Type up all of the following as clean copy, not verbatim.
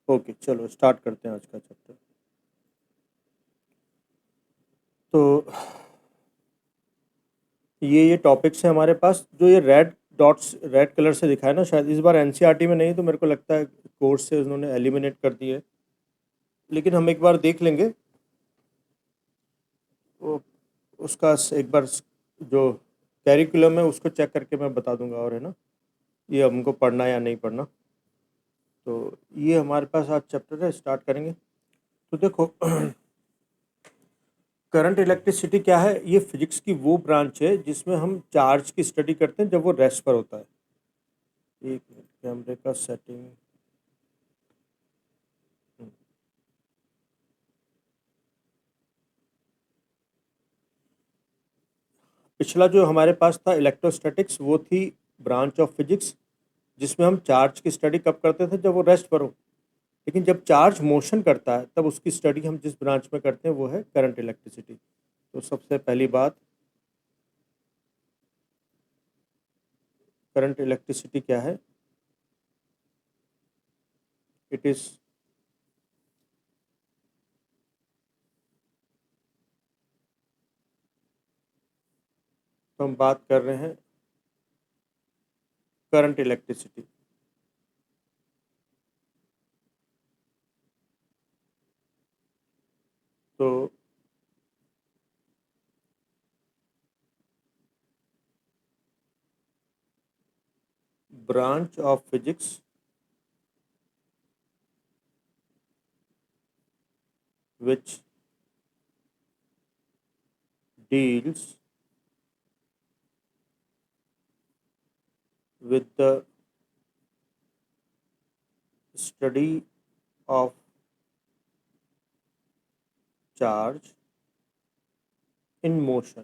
Okay, चलो start करते हैं आज का चैप्टर। तो ये टॉपिक्स हैं हमारे पास। जो ये रेड डॉट्स रेड कलर से दिखा है ना, शायद इस बार एनसीईआरटी में नहीं, तो मेरे को लगता है कोर्स से उन्होंने एलिमिनेट कर दिए, लेकिन हम एक बार देख लेंगे। वो उसका एक बार जो कैरिकुलम है उसको चेक करके मैं बता दूंगा, और है ना, ये हमको पढ़ना या नहीं पढ़ना। तो ये हमारे पास आज चैप्टर है, स्टार्ट करेंगे। तो देखो करंट इलेक्ट्रिसिटी क्या है? ये फिजिक्स की वो ब्रांच है जिसमें हम चार्ज की स्टडी करते हैं जब वो रेस्ट पर होता है। एक मिनट, कैमरे का सेटिंग। पिछला जो हमारे पास था इलेक्ट्रोस्टैटिक्स, वो थी ब्रांच ऑफ फिजिक्स जिसमें हम चार्ज की स्टडी कब करते थे? जब वो रेस्ट पर हो। लेकिन जब चार्ज मोशन करता है तब उसकी स्टडी हम जिस ब्रांच में करते हैं वो है करंट इलेक्ट्रिसिटी। तो सबसे पहली बात, करंट इलेक्ट्रिसिटी क्या है? इट इज तो हम बात कर रहे हैं करंट इलेक्ट्रिसिटी। तो branch of physics which deals with the study of charge in motion।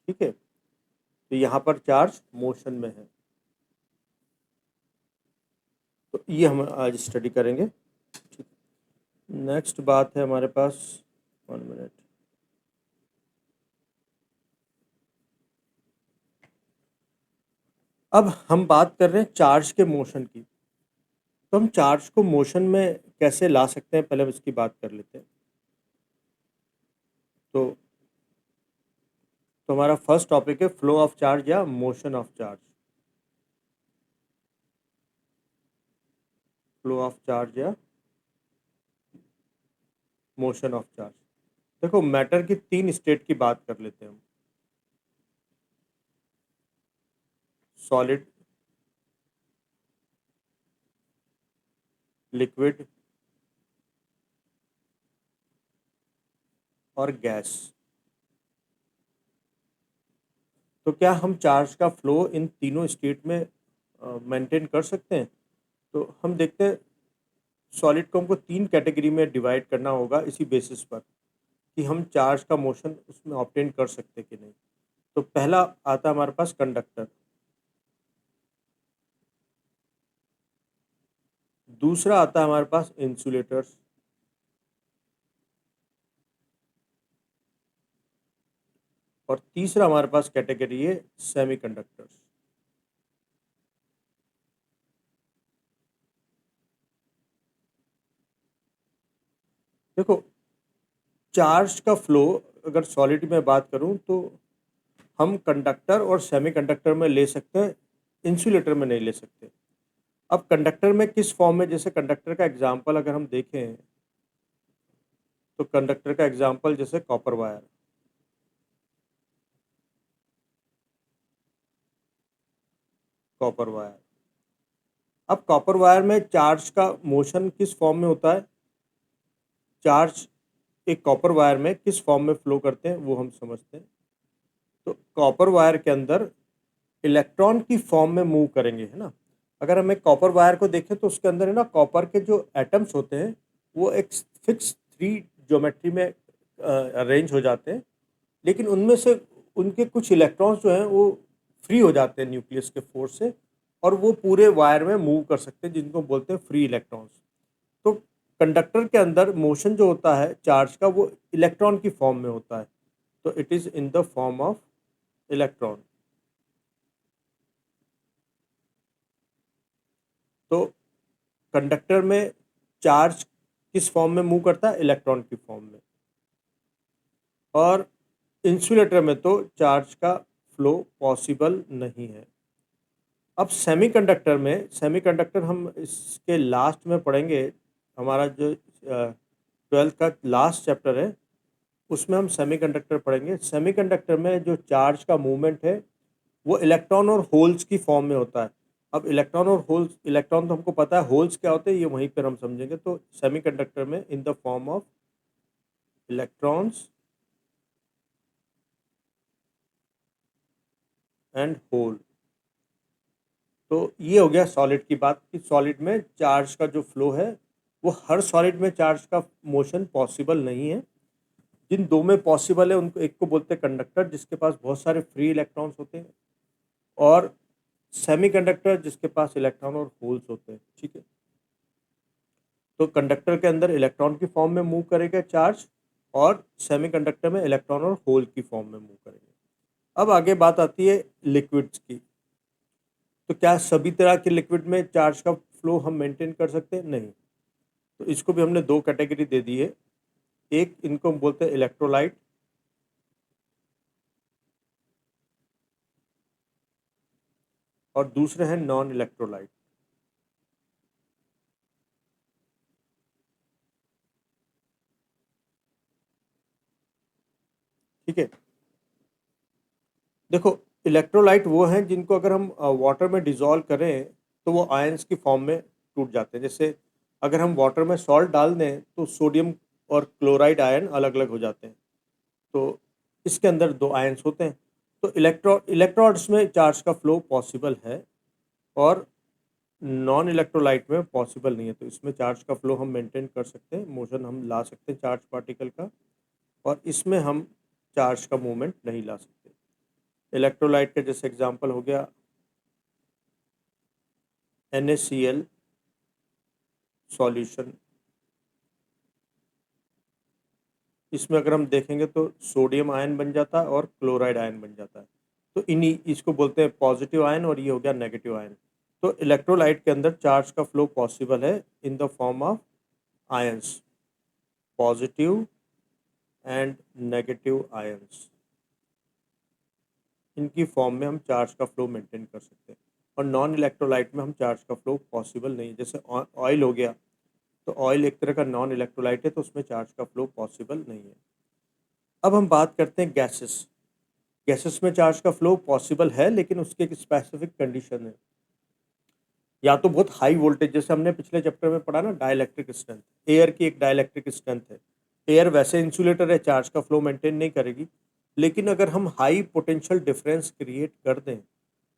ठीक है, तो यहाँ पर चार्ज मोशन में है, तो ये हम आज स्टडी करेंगे। ठीक, नेक्स्ट बात है हमारे पास, 1 मिनट। अब हम बात कर रहे हैं चार्ज के मोशन की। तो हम चार्ज को मोशन में कैसे ला सकते हैं, पहले हम इसकी बात कर लेते हैं। तो हमारा फर्स्ट टॉपिक है फ्लो ऑफ चार्ज या motion of charge. Flow of charge या मोशन ऑफ चार्ज। देखो, मैटर की तीन स्टेट की बात कर लेते हैं हम। सॉलिड, लिक्विड और गैस। तो क्या हम चार्ज का फ्लो इन तीनों स्टेट में मेंटेन कर सकते हैं? तो हम देखते हैं, सॉलिड को हमको तीन कैटेगरी में डिवाइड करना होगा इसी बेसिस पर कि हम चार्ज का मोशन उसमें ऑब्टेन कर सकते हैं कि नहीं। तो पहला आता है हमारे पास कंडक्टर, दूसरा आता है हमारे पास इंसुलेटर्स, और तीसरा हमारे पास कैटेगरी है सेमीकंडक्टर्स। देखो, चार्ज का फ्लो अगर सॉलिड में बात करूं तो हम कंडक्टर और सेमीकंडक्टर में ले सकते हैं, इंसुलेटर में नहीं ले सकते। अब कंडक्टर में किस फॉर्म में, जैसे कंडक्टर का एग्जांपल अगर हम देखें तो कंडक्टर का एग्जांपल जैसे कॉपर वायर। कॉपर वायर, अब कॉपर वायर में चार्ज का मोशन किस फॉर्म में होता है? चार्ज एक कॉपर वायर में किस फॉर्म में फ्लो करते हैं वो हम समझते हैं। तो कॉपर वायर के अंदर इलेक्ट्रॉन की फॉर्म में मूव करेंगे, है ना। अगर हम एक कॉपर वायर को देखें तो उसके अंदर है ना, कॉपर के जो एटम्स होते हैं वो एक फिक्स थ्री ज्योमेट्री में अरेंज हो जाते हैं, लेकिन उनमें से उनके कुछ इलेक्ट्रॉन्स जो हैं वो फ्री हो जाते हैं न्यूक्लियस के फोर्स से, और वो पूरे वायर में मूव कर सकते हैं, जिनको बोलते हैं फ्री इलेक्ट्रॉन्स। तो कंडक्टर के अंदर मोशन जो होता है चार्ज का, वो इलेक्ट्रॉन की फॉर्म में होता है, तो it is in the form of electron. तो कंडक्टर में चार्ज किस फॉर्म में मूव करता है? इलेक्ट्रॉन की फॉर्म में। और इंसुलेटर में तो चार्ज का फ्लो पॉसिबल नहीं है। अब सेमीकंडक्टर हम इसके लास्ट में पढ़ेंगे। हमारा जो 12th का लास्ट चैप्टर है उसमें हम सेमीकंडक्टर पढ़ेंगे। सेमीकंडक्टर में जो चार्ज का मूवमेंट है वो इलेक्ट्रॉन और होल्स की फॉर्म में होता है। अब इलेक्ट्रॉन और होल्स, इलेक्ट्रॉन तो हमको पता है, होल्स क्या होते हैं ये वहीं पर हम समझेंगे। तो सेमीकंडक्टर में in the form of electrons and hole. तो ये हो गया सॉलिड की बात कि सॉलिड में चार्ज का जो फ्लो है वो हर सॉलिड में चार्ज का मोशन पॉसिबल नहीं है। जिन दो में पॉसिबल है उनको, एक को बोलते हैं कंडक्टर जिसके पास बहुत सारे फ्री इलेक्ट्रॉन्स होते हैं, और सेमीकंडक्टर जिसके पास इलेक्ट्रॉन और होल्स होते हैं। ठीक है, तो कंडक्टर के अंदर इलेक्ट्रॉन की फॉर्म में मूव करेगा चार्ज, और सेमीकंडक्टर में इलेक्ट्रॉन और होल की फॉर्म में मूव करेंगे। अब आगे बात आती है लिक्विड्स की। तो क्या सभी तरह के लिक्विड में चार्ज का फ्लो हम मेंटेन कर सकते हैं? नहीं। तो इसको भी हमने दो कैटेगरी दे दी है। एक, इनको हम बोलते हैं इलेक्ट्रोलाइट, और दूसरे हैं नॉन इलेक्ट्रोलाइट। ठीक है, देखो इलेक्ट्रोलाइट वो हैं जिनको अगर हम वाटर में डिजोल्व करें तो वो आयंस की फॉर्म में टूट जाते हैं। जैसे अगर हम वाटर में सॉल्ट डाल दें तो सोडियम और क्लोराइड आयन अलग अलग हो जाते हैं। तो इसके अंदर दो आयंस होते हैं। तो इलेक्ट्रोड्स में चार्ज का फ्लो पॉसिबल है, और नॉन इलेक्ट्रोलाइट में पॉसिबल नहीं है। तो इसमें चार्ज का फ्लो हम मेंटेन कर सकते हैं, मोशन हम ला सकते हैं चार्ज पार्टिकल का, और इसमें हम चार्ज का मूवमेंट नहीं ला सकते। इलेक्ट्रोलाइट का जैसे एग्जांपल हो गया NaCl सॉल्यूशन। इसमें अगर हम देखेंगे तो सोडियम आयन बन जाता है और क्लोराइड आयन बन जाता है। तो इन्हीं इसको बोलते हैं पॉजिटिव आयन, और ये हो गया नेगेटिव आयन। तो इलेक्ट्रोलाइट के अंदर चार्ज का फ्लो पॉसिबल है इन the form of ions, positive and negative ions. इनकी फॉर्म में हम चार्ज का फ्लो मेंटेन कर सकते हैं। और नॉन इलेक्ट्रोलाइट में हम चार्ज का फ्लो पॉसिबल नहीं है। जैसे ऑयल हो गया, तो ऑयल एक तरह का नॉन इलेक्ट्रोलाइट है, तो उसमें चार्ज का फ्लो पॉसिबल नहीं है। अब हम बात करते हैं गैसेस। गैसेस में चार्ज का फ्लो पॉसिबल है, लेकिन उसकी एक स्पेसिफिक कंडीशन है। या तो बहुत हाई वोल्टेज, जैसे हमने पिछले चैप्टर में पढ़ा ना, डाइलेक्ट्रिक स्ट्रेंथ, एयर की एक डाइलेक्ट्रिक स्ट्रेंथ है। एयर वैसे इंसुलेटर है, चार्ज का फ्लो मेंटेन नहीं करेगी, लेकिन अगर हम हाई पोटेंशियल डिफरेंस क्रिएट कर दें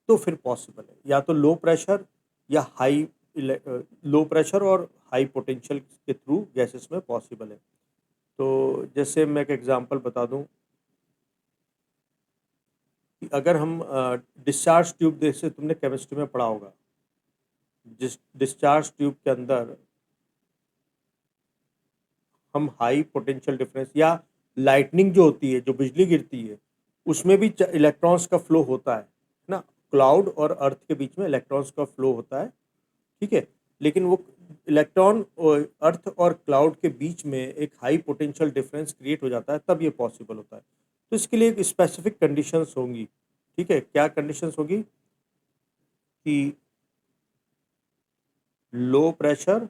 तो फिर पॉसिबल है। या तो लो प्रेशर या लो प्रेशर और हाई पोटेंशियल के थ्रू गैसेस में पॉसिबल है। तो जैसे मैं एक एग्जांपल बता दूं कि अगर हम डिस्चार्ज ट्यूब, जैसे तुमने केमिस्ट्री में पढ़ा होगा, जिस डिस्चार्ज ट्यूब के अंदर हम हाई पोटेंशियल डिफरेंस, या लाइटनिंग जो होती है, जो बिजली गिरती है, उसमें भी इलेक्ट्रॉन्स का फ्लो होता है ना। क्लाउड और अर्थ के बीच में इलेक्ट्रॉन्स का फ्लो होता है। ठीक है, लेकिन वो इलेक्ट्रॉन और अर्थ और क्लाउड के बीच में एक हाई पोटेंशियल डिफरेंस क्रिएट हो जाता है, तब ये पॉसिबल होता है। तो इसके लिए एक स्पेसिफिक कंडीशंस होंगी। ठीक है, क्या कंडीशंस होगी? कि low pressure,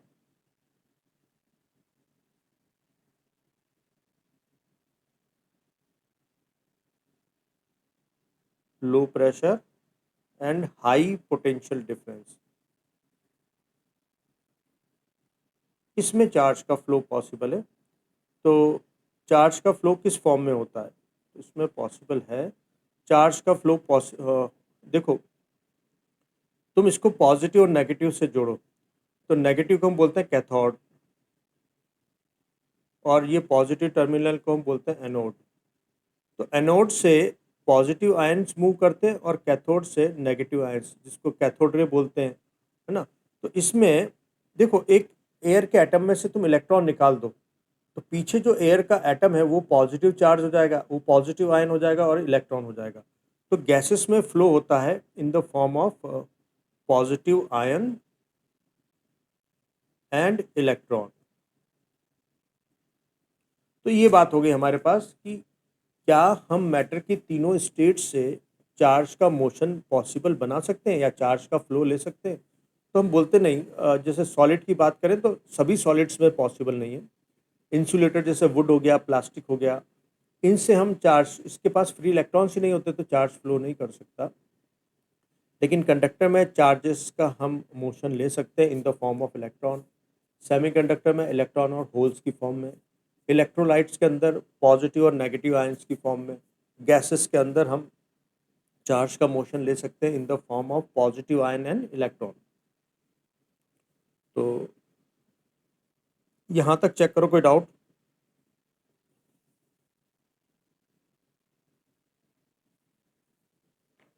low pressure and high potential difference, इसमें चार्ज का फ्लो पॉसिबल है। तो चार्ज का फ्लो किस फॉर्म में होता है? इसमें पॉसिबल है चार्ज का फ्लो देखो, तुम इसको पॉजिटिव और नेगेटिव से जोड़ो। तो नेगेटिव को हम बोलते हैं कैथोड, और ये पॉजिटिव टर्मिनल को हम बोलते हैं एनोड। तो एनोड से पॉजिटिव आयंस मूव करते हैं, और कैथोड से नेगेटिव आयंस, जिसको कैथोड रे बोलते हैं, है ना। तो इसमें देखो, एक एयर के एटम में से तुम इलेक्ट्रॉन निकाल दो, तो पीछे जो एयर का एटम है वो पॉजिटिव चार्ज हो जाएगा, वो पॉजिटिव आयन हो जाएगा और इलेक्ट्रॉन हो जाएगा। तो गैसेस में फ्लो होता है इन the form of positive ion and electron. तो ये बात हो गई हमारे पास कि क्या हम मैटर की तीनों स्टेट से चार्ज का मोशन पॉसिबल बना सकते हैं या चार्ज का फ्लो ले सकते हैं। तो हम बोलते नहीं, जैसे सॉलिड की बात करें तो सभी सॉलिड्स में पॉसिबल नहीं है। इंसुलेटर जैसे वुड हो गया, प्लास्टिक हो गया, इनसे हम चार्ज, इसके पास फ्री इलेक्ट्रॉन्स ही नहीं होते तो चार्ज फ्लो नहीं कर सकता। लेकिन कंडक्टर में चार्जेस का हम मोशन ले सकते हैं इन the form of electron. Semiconductor में इलेक्ट्रॉन और होल्स की फॉर्म में, इलेक्ट्रोलाइट्स के अंदर पॉजिटिव और नेगेटिव आयंस की फॉर्म में, गैसेस के अंदर हम चार्ज का मोशन ले सकते हैं इन the form of positive ion and electron. तो यहाँ तक चेक करो, कोई डाउट?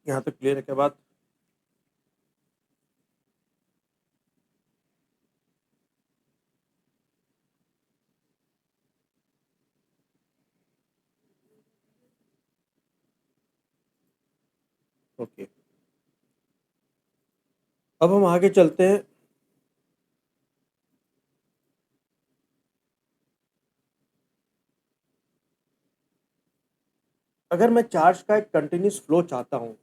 यहाँ तक क्लियर है क्या बात? ओके, अब हम आगे चलते हैं। अगर मैं चार्ज का एक कंटिन्यूस फ्लो चाहता हूँ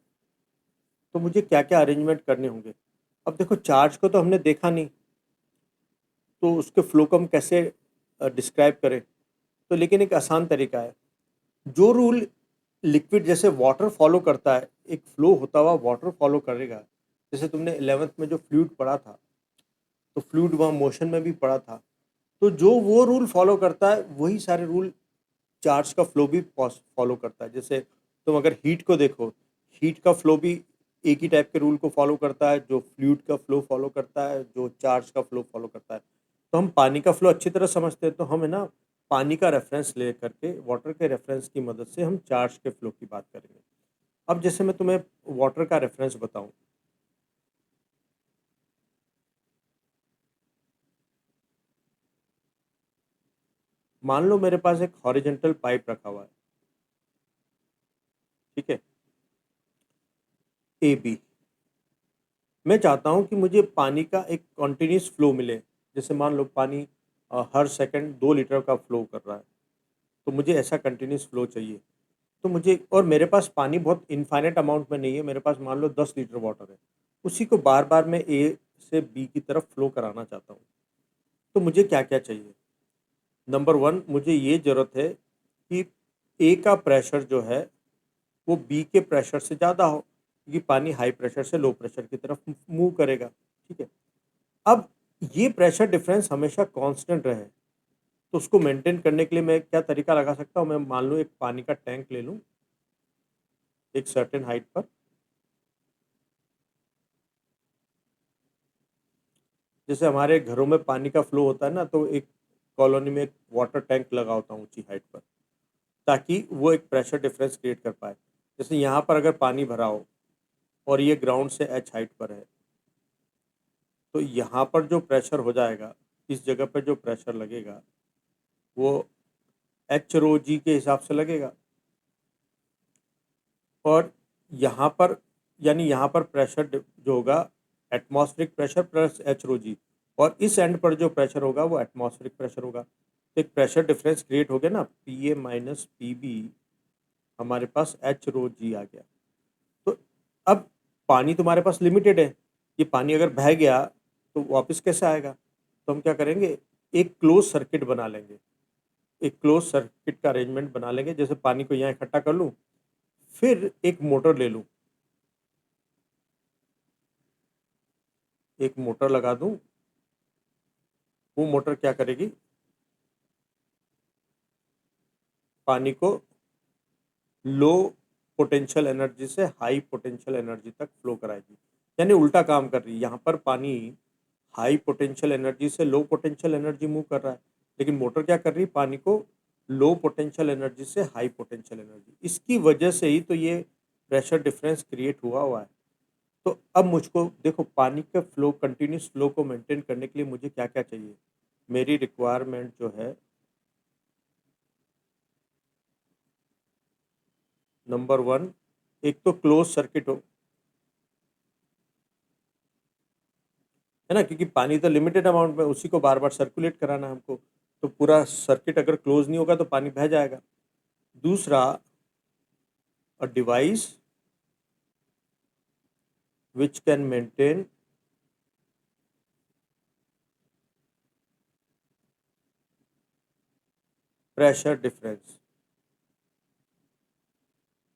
तो मुझे क्या क्या अरेंजमेंट करने होंगे। अब देखो, चार्ज को तो हमने देखा नहीं, तो उसके फ्लो को हम कैसे डिस्क्राइब करें। तो लेकिन एक आसान तरीका है। जो रूल लिक्विड जैसे वाटर फॉलो करता है, एक फ्लो होता हुआ वाटर फॉलो करेगा। जैसे तुमने 11th में जो फ्लूइड पढ़ा था, तो फ्लूइड वहाँ मोशन में भी पढ़ा था। तो जो वो रूल फॉलो करता है वही सारे रूल चार्ज का फ्लो भी फॉलो करता है। जैसे तुम अगर हीट को देखो, हीट का फ्लो भी एक ही टाइप के रूल को फॉलो करता है जो फ्लूइड का फ्लो फॉलो करता है, जो चार्ज का फ्लो फॉलो करता है। तो हम पानी का फ्लो अच्छी तरह समझते हैं, तो हम है ना पानी का रेफरेंस ले करके, वाटर के रेफरेंस की मदद से हम चार्ज के फ्लो की बात करेंगे। अब जैसे मैं तुम्हें वाटर का रेफरेंस बताऊं, मान लो मेरे पास एक हॉरिजेंटल पाइप रखा हुआ है, ठीक है, ए बी। मैं चाहता हूं कि मुझे पानी का एक कॉन्टिन्यूस फ्लो मिले। जैसे मान लो पानी हर सेकंड 2 लीटर का फ्लो कर रहा है, तो मुझे ऐसा कंटिन्यूस फ्लो चाहिए। तो मुझे, और मेरे पास पानी बहुत इनफाइनेट अमाउंट में नहीं है, मेरे पास मान लो 10 लीटर वाटर है, उसी को बार बार मैं ए से बी की तरफ फ्लो कराना चाहता हूँ। तो मुझे क्या क्या चाहिए? नंबर वन, मुझे ये ज़रूरत है कि ए का प्रेशर जो है वो बी के प्रेशर से ज़्यादा हो, क्योंकि पानी हाई प्रेशर से लो प्रेशर की तरफ मूव करेगा। ठीक है। अब ये प्रेशर डिफरेंस हमेशा कांस्टेंट रहे, तो उसको मेंटेन करने के लिए मैं क्या तरीका लगा सकता हूँ? मैं मान लो एक पानी का टैंक ले लूँ एक सर्टेन हाइट पर। जैसे हमारे घरों में पानी का फ्लो होता है ना, तो एक कॉलोनी में एक वाटर टैंक लगा होता है ऊंची हाइट पर, ताकि वो एक प्रेशर डिफरेंस क्रिएट कर पाए। जैसे यहाँ पर अगर पानी भरा हो और ये ग्राउंड से एच हाइट पर है, तो यहाँ पर जो प्रेशर हो जाएगा, इस जगह पर जो प्रेशर लगेगा वो एच रो जी के हिसाब से लगेगा। और यहाँ पर, यानी यहाँ पर प्रेशर जो होगा एटमॉस्फेरिक प्रेशर प्लस एच रो जी, और इस एंड पर जो प्रेशर होगा वो एटमॉस्फेरिक प्रेशर होगा। तो एक प्रेशर डिफरेंस क्रिएट हो गया ना, P A minus P B, हमारे पास एच रो जी आ गया। तो अब पानी तुम्हारे पास लिमिटेड है, ये पानी अगर बह गया तो वापस कैसे आएगा? तो हम क्या करेंगे, एक क्लोज सर्किट बना लेंगे। एक क्लोज सर्किट का अरेंजमेंट बना लेंगे। जैसे पानी को यहाँ इकट्ठा कर लूँ, फिर एक मोटर ले लूँ, एक मोटर लगा दूँ। वो मोटर क्या करेगी, पानी को लो पोटेंशियल एनर्जी से हाई पोटेंशियल एनर्जी तक फ्लो कराएगी। यानी उल्टा काम कर रही है, यहाँ पर पानी हाई पोटेंशियल एनर्जी से लो पोटेंशियल एनर्जी मूव कर रहा है, लेकिन मोटर क्या कर रही है, पानी को लो पोटेंशियल एनर्जी से हाई पोटेंशियल एनर्जी। इसकी वजह से ही तो ये प्रेशर डिफरेंस क्रिएट हुआ है। तो अब मुझको देखो, पानी के फ्लो, कंटिन्यूस फ्लो को मेंटेन करने के लिए मुझे क्या क्या चाहिए। मेरी रिक्वायरमेंट जो है, नंबर वन, एक तो क्लोज सर्किट हो। है ना, क्योंकि पानी तो लिमिटेड अमाउंट में, उसी को बार बार सर्कुलेट कराना है हमको, तो पूरा सर्किट अगर क्लोज नहीं होगा तो पानी बह जाएगा। दूसरा, a device which can maintain pressure difference,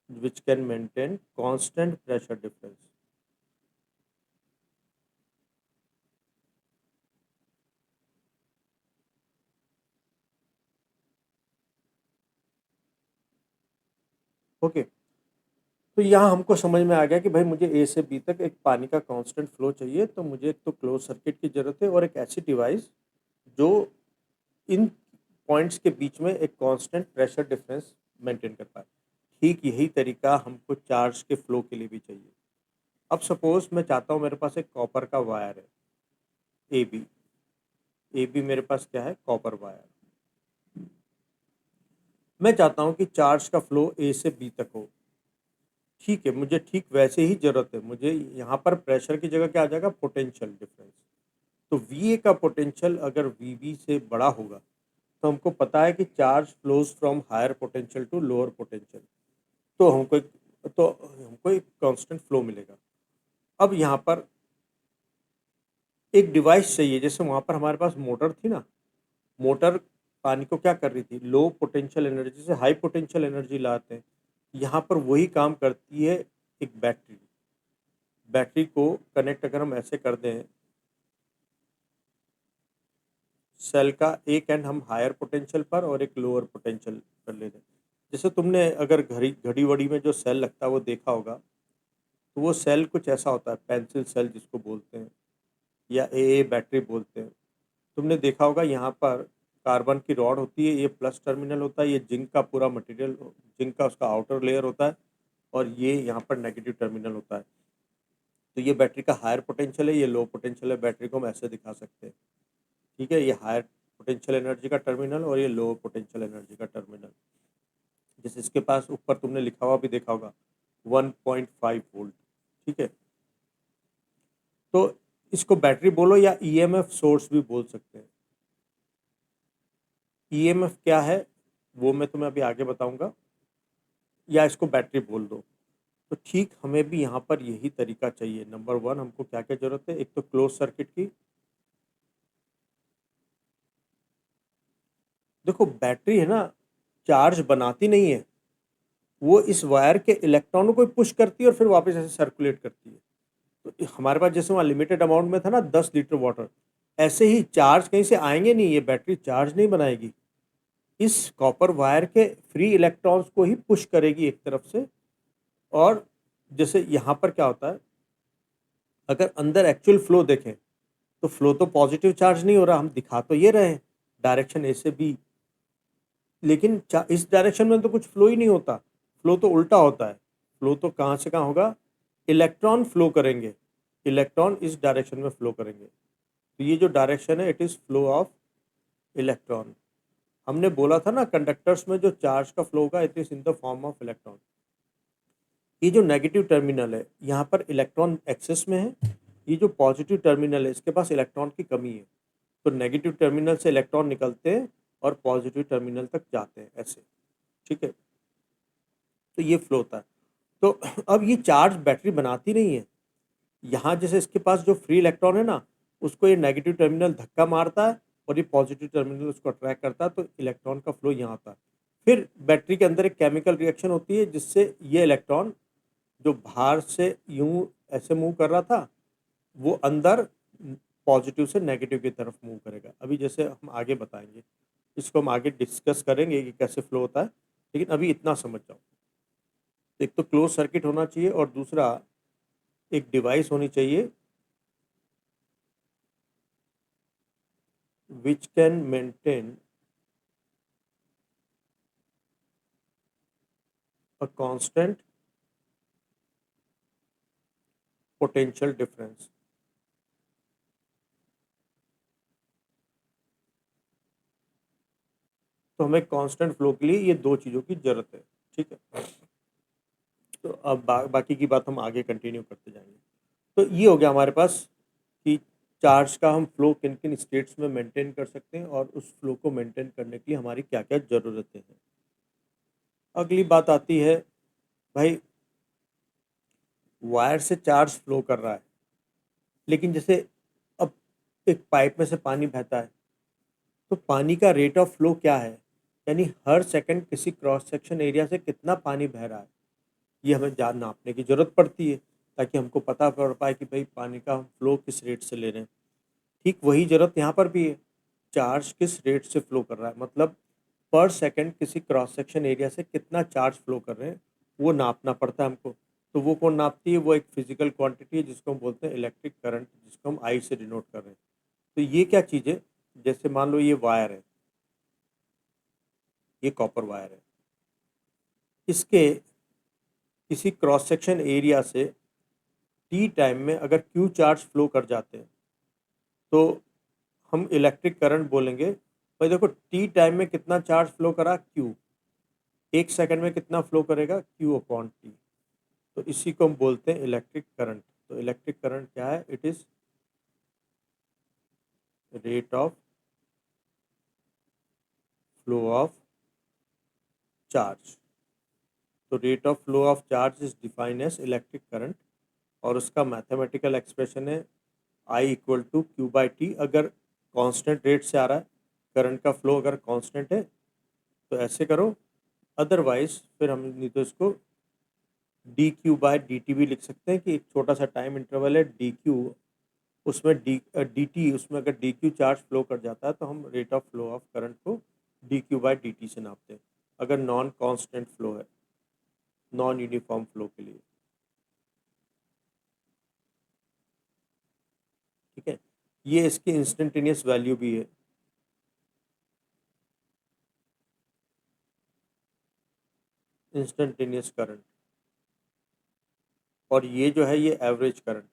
which can maintain constant pressure difference. Okay, तो यहाँ हमको समझ में आ गया कि भाई मुझे ए से बी तक एक पानी का कांस्टेंट फ्लो चाहिए, तो मुझे एक तो क्लोज सर्किट की जरूरत है और एक ऐसी डिवाइस जो इन पॉइंट्स के बीच में एक कांस्टेंट प्रेशर डिफरेंस मेंटेन कर पाए। ठीक यही तरीका हमको चार्ज के फ्लो के लिए भी चाहिए। अब सपोज मैं चाहता हूँ, मेरे पास एक कॉपर का वायर है, ए बी। ए बी मेरे पास क्या है, कॉपर वायर। मैं चाहता हूँ कि चार्ज का फ्लो ए से बी तक हो। ठीक है, मुझे ठीक वैसे ही जरूरत है। मुझे यहाँ पर प्रेशर की जगह क्या आ जाएगा, पोटेंशियल डिफरेंस। तो वी ए का पोटेंशियल अगर वी बी से बड़ा होगा तो हमको पता है कि charge flows from higher potential to lower potential, तो हमको एक कांस्टेंट फ्लो मिलेगा। अब यहाँ पर एक डिवाइस चाहिए, जैसे वहाँ पर हमारे पास मोटर थी ना, मोटर पानी को क्या कर रही थी, लो पोटेंशियल एनर्जी से हाई पोटेंशियल एनर्जी लाते हैं। यहाँ पर वही काम करती है एक बैटरी। बैटरी को कनेक्ट अगर हम ऐसे कर दें, सेल का एक एंड हम हायर पोटेंशियल पर और एक लोअर पोटेंशियल पर ले दें। जैसे तुमने अगर घड़ी घड़ी वड़ी में जो सेल लगता है वो देखा होगा, तो वो सेल कुछ ऐसा होता है, पेंसिल सेल जिसको बोलते हैं, या ए बैटरी बोलते हैं। तुमने देखा होगा यहाँ पर कार्बन की रॉड होती है, ये प्लस टर्मिनल होता है, ये जिंक का पूरा मटेरियल, जिंक का उसका आउटर लेयर होता है, और ये यहाँ पर नेगेटिव टर्मिनल होता है। तो ये बैटरी का हायर पोटेंशियल है, ये लो पोटेंशियल है। बैटरी को हम ऐसे दिखा सकते हैं, ठीक है, ये हायर पोटेंशियल एनर्जी का टर्मिनल और ये लो पोटेंशियल एनर्जी का टर्मिनल। जैसे इसके पास ऊपर तुमने लिखा हुआ भी देखा होगा 1.5 वोल्ट, ठीक है। तो इसको बैटरी बोलो या ईएमएफ सोर्स भी बोल सकते हैं। ईएमएफ क्या है वो मैं तुम्हें अभी आगे बताऊंगा, या इसको बैटरी बोल दो। तो ठीक हमें भी यहाँ पर यही तरीका चाहिए। नंबर वन, हमको क्या क्या जरूरत है, एक तो क्लोज सर्किट की। देखो बैटरी है ना, चार्ज बनाती नहीं है, वो इस वायर के इलेक्ट्रॉनों को पुश करती है और फिर वापस ऐसे सर्कुलेट करती है। तो हमारे पास जैसे वहाँ लिमिटेड अमाउंट में था ना 10 लीटर वाटर, ऐसे ही चार्ज कहीं से आएंगे नहीं, ये बैटरी चार्ज नहीं बनाएगी, इस कॉपर वायर के फ्री इलेक्ट्रॉन्स को ही पुश करेगी एक तरफ से। और जैसे यहाँ पर क्या होता है, अगर अंदर एक्चुअल फ्लो देखें तो फ्लो तो पॉजिटिव चार्ज नहीं हो रहा, हम दिखा तो ये रहे हैं डायरेक्शन ए से बी, लेकिन इस डायरेक्शन में तो कुछ फ्लो ही नहीं होता, फ्लो तो उल्टा होता है। फ्लो तो कहाँ से कहाँ होगा, इलेक्ट्रॉन फ्लो करेंगे, इलेक्ट्रॉन इस डायरेक्शन में फ्लो करेंगे। तो ये जो डायरेक्शन है, it is flow of electron. हमने बोला था ना कंडक्टर्स में जो चार्ज का फ्लो होगा, it is in the form of electron. ये जो नेगेटिव टर्मिनल है यहाँ पर इलेक्ट्रॉन एक्सेस में है, ये जो पॉजिटिव टर्मिनल है इसके पास इलेक्ट्रॉन की कमी है। तो नेगेटिव टर्मिनल से इलेक्ट्रॉन निकलते हैं और पॉजिटिव टर्मिनल तक जाते हैं ऐसे, ठीक है। तो ये फ्लो होता है। तो अब ये चार्ज बैटरी बनाती नहीं है। यहाँ जैसे इसके पास जो फ्री इलेक्ट्रॉन है ना, उसको ये नेगेटिव टर्मिनल धक्का मारता है और ये पॉजिटिव टर्मिनल उसको अट्रैक्ट करता है, तो इलेक्ट्रॉन का फ्लो यहाँ आता है। फिर बैटरी के अंदर एक केमिकल रिएक्शन होती है जिससे ये इलेक्ट्रॉन जो बाहर से यूं ऐसे मूव कर रहा था, वो अंदर पॉजिटिव से नेगेटिव की तरफ मूव करेगा। अभी जैसे हम आगे बताएंगे, इसको हम आगे डिस्कस करेंगे कि कैसे फ्लो होता है, लेकिन अभी इतना समझ जाओ। एक तो क्लोज सर्किट होना चाहिए और दूसरा एक डिवाइस होनी चाहिए which can maintain a constant potential difference। तो हमें कांस्टेंट फ्लो के लिए ये दो चीज़ों की जरूरत है, ठीक है। तो अब बाकी की बात हम आगे कंटिन्यू करते जाएंगे। तो ये हो गया हमारे पास कि चार्ज का हम फ्लो किन किन स्टेट्स में मेंटेन कर सकते हैं और उस फ्लो को मेंटेन करने के लिए हमारी क्या क्या ज़रूरतें हैं। अगली बात आती है, भाई वायर से चार्ज फ्लो कर रहा है, लेकिन जैसे अब एक पाइप में से पानी बहता है, तो पानी का रेट ऑफ फ्लो क्या है, यानी हर सेकंड किसी क्रॉस सेक्शन एरिया से कितना पानी बह रहा है, ये हमें जान नापने की ज़रूरत पड़ती है, ताकि हमको पता पड़ पाए कि भाई पानी का हम फ्लो किस रेट से ले रहे हैं। ठीक वही ज़रूरत यहाँ पर भी है, चार्ज किस रेट से फ्लो कर रहा है, मतलब पर सेकंड किसी क्रॉस सेक्शन एरिया से कितना चार्ज फ्लो कर रहे हैं, वो नापना पड़ता है हमको। तो वो कौन नापती है, वो एक फिजिकल क्वांटिटी है जिसको हम बोलते हैं इलेक्ट्रिक करंट, जिसको हम आई से डिनोट कर रहे हैं। तो ये क्या चीज़ है, जैसे मान लो ये वायर है, ये कॉपर वायर है, इसके किसी क्रॉस सेक्शन एरिया से टी टाइम में अगर क्यू चार्ज फ्लो कर जाते हैं, तो हम इलेक्ट्रिक करंट बोलेंगे। भाई देखो टी टाइम में कितना चार्ज फ्लो करा, क्यू, एक सेकंड में कितना फ्लो करेगा, क्यू अपॉन टी। तो इसी को हम बोलते हैं इलेक्ट्रिक करंट। तो इलेक्ट्रिक करंट क्या है, it is rate of flow of charge. तो rate of flow of charge is defined as electric current, और उसका मैथमेटिकल एक्सप्रेशन है I equal to Q by T. अगर कांस्टेंट रेट से आ रहा है करंट का फ्लो, अगर कांस्टेंट है तो ऐसे करो, अदरवाइज फिर हम नहीं तो इसको D Q by D T भी लिख सकते हैं, कि एक छोटा सा टाइम इंटरवल है डी क्यू, उसमें डी टी, उसमें अगर डी क्यू चार्ज फ्लो कर जाता है तो हम rate of flow of current को D Q by D T से नापते हैं, अगर नॉन कांस्टेंट फ्लो है, नॉन यूनिफॉर्म फ्लो के लिए। ठीक है, ये इसकी इंस्टेंटेनियस वैल्यू भी है, इंस्टेंटेनियस करंट, और ये जो है ये average current.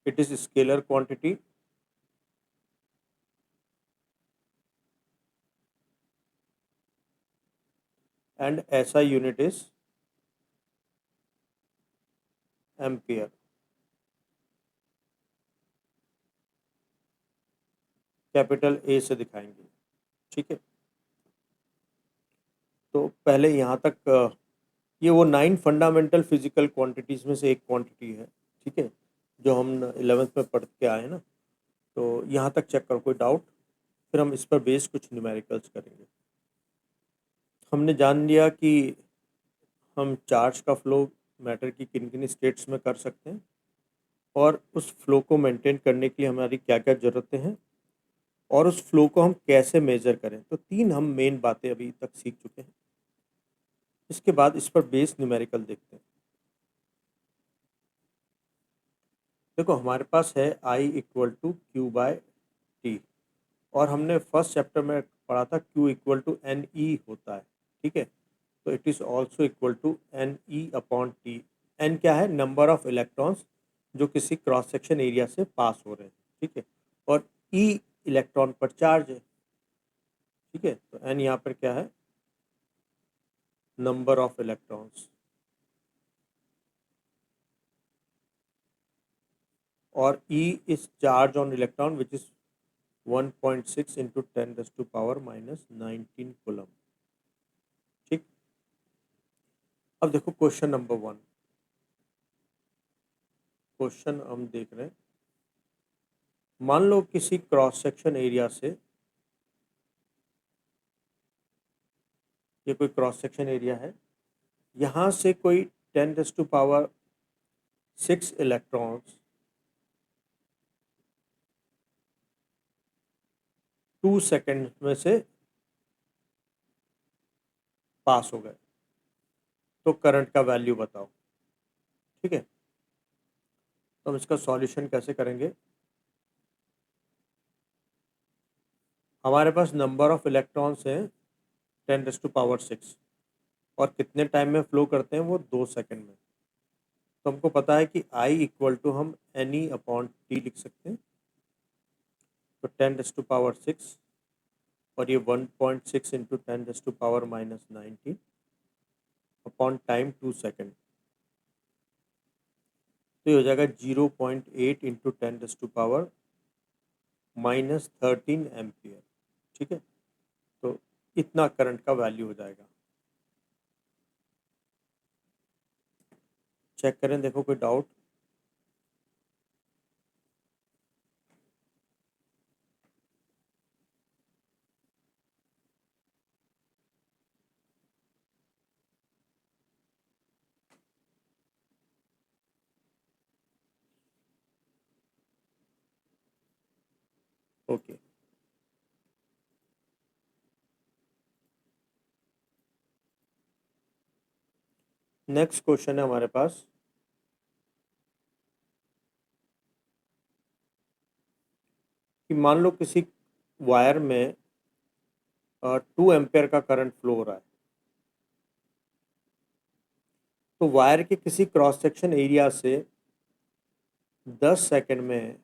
It is scalar quantity, and SI unit is ampere. Capital A से दिखाएंगे। ठीक है, तो पहले यहाँ तक ये वो 9 फंडामेंटल फिजिकल क्वांटिटीज में से एक क्वांटिटी है। ठीक है, जो हम 11th में पढ़ के आए हैं ना, तो यहाँ तक चेक करो, कोई डाउट? फिर हम इस पर बेस कुछ न्यूमेरिकल्स करेंगे। हमने जान लिया कि हम चार्ज का फ्लो मैटर की किन किन स्टेट्स में कर सकते हैं, और उस फ्लो को मेंटेन करने के लिए हमारी क्या क्या ज़रूरतें हैं, और उस फ्लो को हम कैसे मेजर करें। तो 3 हम मेन बातें अभी तक सीख चुके हैं। इसके बाद इस पर बेस न्यूमेरिकल देखते हैं। देखो हमारे पास है I equal to Q by T, और हमने फर्स्ट चैप्टर में पढ़ा था Q equal to N E होता है। ठीक है, तो it is also equal to N E upon T. N क्या है, नंबर ऑफ इलेक्ट्रॉन्स जो किसी क्रॉस सेक्शन एरिया से पास हो रहे हैं। ठीक है, और ई इलेक्ट्रॉन पर चार्ज है। ठीक है, तो एन यहाँ पर क्या है, नंबर ऑफ इलेक्ट्रॉन्स, और E is charge on electron which is 1.6 into 10⁻⁻19 coulomb. ठीक, अब देखो क्वेश्चन नंबर 1। क्वेश्चन हम देख रहे हैं, मान लो किसी क्रॉस सेक्शन एरिया से, ये कोई क्रॉस सेक्शन एरिया है, यहाँ से कोई 10⁻6 इलेक्ट्रॉन्स 2 सेकेंड में से पास हो गए, तो करंट का वैल्यू बताओ। ठीक है, तो हम इसका सॉल्यूशन कैसे करेंगे। हमारे पास नंबर ऑफ इलेक्ट्रॉन्स हैं 10⁻6, और कितने टाइम में फ्लो करते हैं, वो 2 सेकेंड में। तो हमको पता है कि I इक्वल टू हम एन ई अपॉन टी लिख सकते हैं। तो 10⁻6, और ये 1.6 इंटू 10⁻⁻19 अपॉन टाइम 2 सेकेंड। तो ये हो जाएगा 0.8 इंटू 10⁻⁻13 एम्पियर। ठीक है, तो इतना करंट का वैल्यू हो जाएगा। चेक करें, देखो कोई डाउट। ओके, नेक्स्ट क्वेश्चन है हमारे पास। कि मान लो किसी वायर में 2 एम्पेयर का करंट फ्लो हो रहा है, तो वायर के किसी क्रॉस सेक्शन एरिया से 10 सेकंड में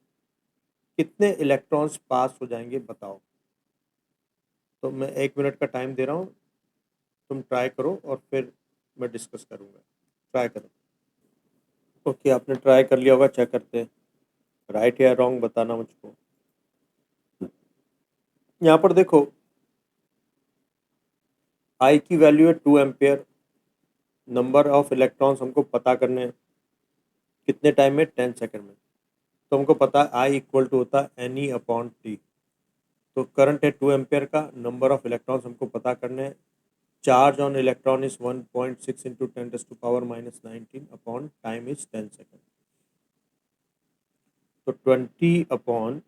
कितने इलेक्ट्रॉन्स पास हो जाएंगे बताओ। तो मैं 1 मिनट का टाइम दे रहा हूँ, तुम ट्राई करो और फिर मैं डिस्कस करूँगा। ट्राई करो। ओके, आपने ट्राई कर लिया होगा, चेक करते हैं राइट या रॉन्ग, बताना मुझको। यहाँ पर देखो, आई की वैल्यू है 2 एम्पेयर, नंबर ऑफ इलेक्ट्रॉन्स हमको पता करने हैं कितने टाइम में, 10 सेकंड में। तो हमको पता है आई इक्वल टू होता है एन ई अपॉन टी। तो करंट है 2 एम्पेयर का, नंबर ऑफ इलेक्ट्रॉन्स हमको पता करने हैं। Charge on electron is 1.6 into 10⁻⁻19 upon time is 10 second. तो 20 अपॉन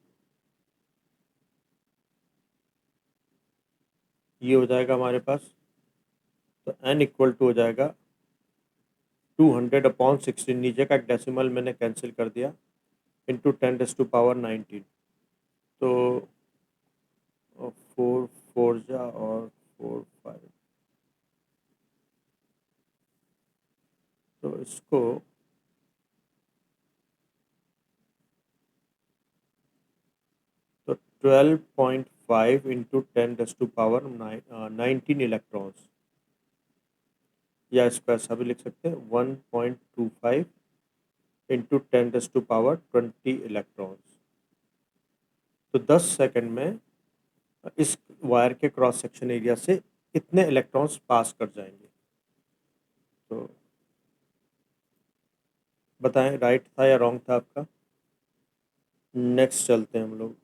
ये हो जाएगा हमारे पास, तो एन इक्वल टू हो जाएगा 200 अपॉन 16, नीचे का एक डेसिमल मैंने कैंसिल कर दिया, इंटू 10⁻⁹। तो 4 4 जा और 4 5, तो इसको तो 12.5 इंटू 10⁻⁹ इलेक्ट्रॉन्स, या इसको ऐसा भी लिख सकते हैं 1.25 इंटू 10⁻20 इलेक्ट्रॉन्स। तो 10 सेकंड में इस वायर के क्रॉस सेक्शन एरिया से कितने इलेक्ट्रॉन्स पास कर जाएंगे। तो बताएं राइट था या रॉन्ग था आपका। नेक्स्ट चलते हैं हम लोग।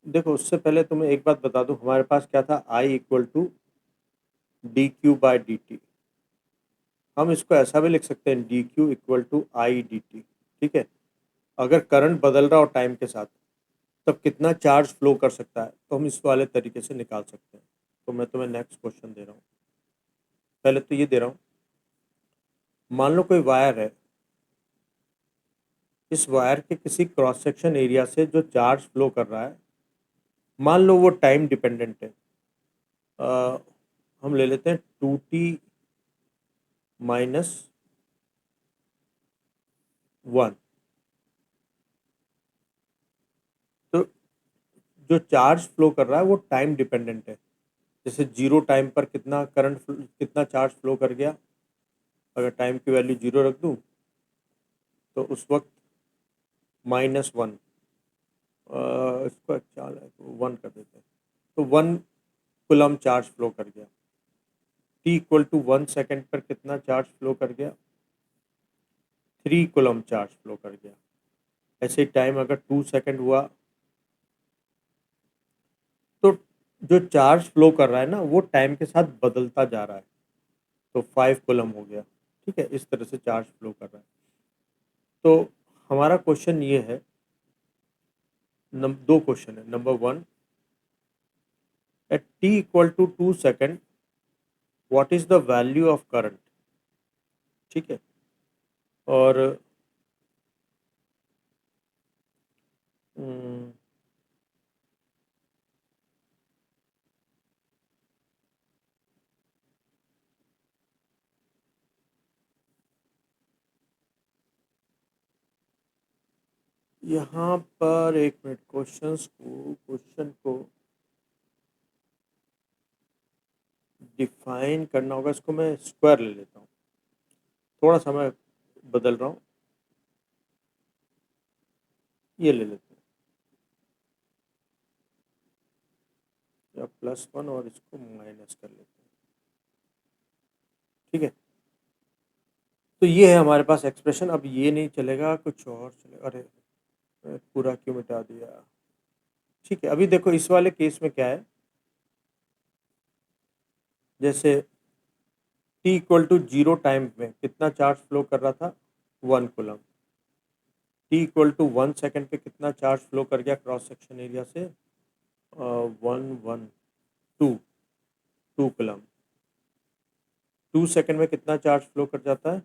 देखो, उससे पहले तुम्हें एक बात बता दूं, हमारे पास क्या था, आई इक्वल टू dQ/dt। हम इसको ऐसा भी लिख सकते हैं, dQ equal to I D T. ठीक है, अगर करंट बदल रहा हो टाइम के साथ, तब कितना चार्ज फ्लो कर सकता है, तो हम इस वाले तरीके से निकाल सकते हैं। तो मैं तुम्हें नेक्स्ट क्वेश्चन दे रहा हूँ। पहले तो ये दे रहा हूँ, मान लो कोई वायर है, इस वायर के किसी क्रॉस सेक्शन एरिया से जो चार्ज फ्लो कर रहा है, मान लो वो टाइम डिपेंडेंट है। अ, हम ले लेते हैं 2t-1। तो जो चार्ज फ्लो कर रहा है वो टाइम डिपेंडेंट है। जैसे जीरो टाइम पर कितना चार्ज फ्लो कर गया, अगर टाइम की वैल्यू जीरो रख दूं, तो उस वक्त -1, इसको अच्छा है तो 1 कर देते हैं, तो 1 कूलम चार्ज फ्लो कर गया। टी इक्वल टू 1 सेकेंड पर कितना चार्ज फ्लो कर गया, 3 कूलम चार्ज फ्लो कर गया। ऐसे ही टाइम अगर 2 सेकेंड हुआ, तो जो चार्ज फ्लो कर रहा है ना, वो टाइम के साथ बदलता जा रहा है, तो 5 कूलम हो गया। ठीक है, इस तरह से चार्ज फ्लो कर रहा है। तो हमारा क्वेश्चन ये है, दो क्वेश्चन है। Number 1, at T equal to 2 second what is the value of current. ठीक है, और हम्म, यहाँ पर एक मिनट, क्वेश्चन को डिफाइन करना होगा, इसको मैं स्क्वायर ले लेता हूँ, थोड़ा सा मैं बदल रहा हूँ, ये ले लेते हैं या +1 और इसको माइनस कर लेते हैं। ठीक है, तो ये है हमारे पास एक्सप्रेशन। अब ये नहीं चलेगा, कुछ और चलेगा। अरे पूरा क्यों मिटा दिया। ठीक है, अभी देखो इस वाले केस में क्या है, जैसे t=0 टाइम में कितना चार्ज फ्लो कर रहा था, 1 कूलम। t=1 सेकेंड पे कितना चार्ज फ्लो कर गया क्रॉस सेक्शन एरिया से, 1 2 सेकेंड में कितना चार्ज फ्लो कर जाता है,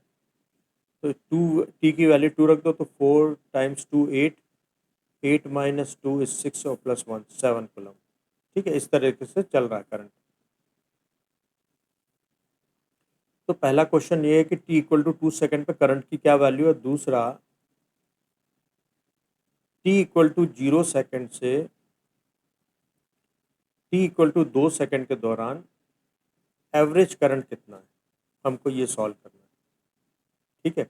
तो 2 t की वैल्यू 2 रख दो, तो 4 × 2 8, 8 - 2 = 6 और +1 7 कूलम। ठीक है, इस तरीके से चल रहा है करंट। तो पहला क्वेश्चन ये है कि t=2 सेकेंड पे करंट की क्या वैल्यू है। दूसरा, t=0 सेकेंड से t=2 सेकेंड के दौरान एवरेज करंट कितना है, हमको ये सॉल्व करना है। ठीक है,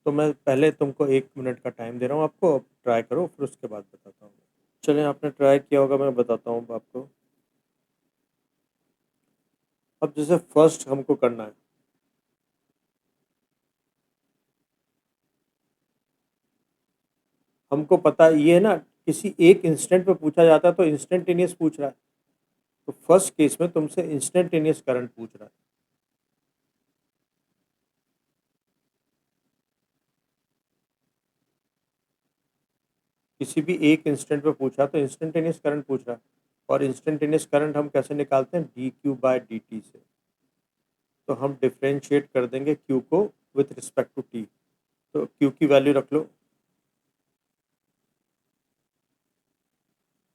तो मैं पहले तुमको 1 मिनट का टाइम दे रहा हूँ आपको, अब ट्राई करो, फिर उसके बाद बताता हूँ। चलिए, आपने ट्राई किया होगा, मैं बताता हूँ आपको। अब जैसे फर्स्ट हमको करना है, हमको पता है ये है ना, किसी एक इंस्टेंट पे पूछा जाता है तो इंस्टेंटेनियस पूछ रहा है, तो फर्स्ट केस में तुमसे इंस्टेंटेनियस करंट पूछ रहा है। किसी भी एक इंस्टेंट पे पूछा तो इंस्टेंटेनियस करंट पूछ रहा है, और इंस्टेंटेनियस करंट हम कैसे निकालते हैं, dq/dt से। तो हम डिफ्रेंशिएट कर देंगे q को विथ रिस्पेक्ट टू t, तो q की वैल्यू रख लो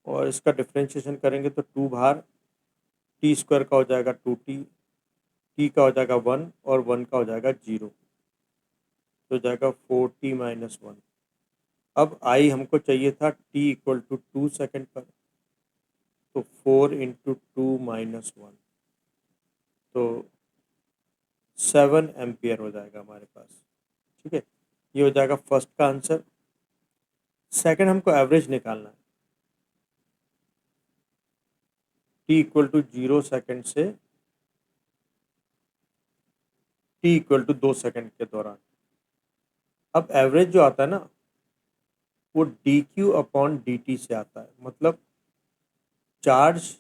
और इसका डिफ्रेंशिएशन करेंगे तो 2 बाहर, t स्क्वायर का हो जाएगा 2t, t का हो जाएगा 1 और 1 का हो जाएगा 0, तो हो जाएगा 4t - 1। अब i हमको चाहिए था t=2 सेकेंड पर, तो 4 × 2 - 1, तो 7 एम्पियर हो जाएगा हमारे पास। ठीक है, ये हो जाएगा फर्स्ट का आंसर। सेकंड, हमको एवरेज निकालना है, t=0 सेकेंड से t=2 सेकेंड के दौरान। अब एवरेज जो आता है ना, वो dq/dt से आता है, मतलब charge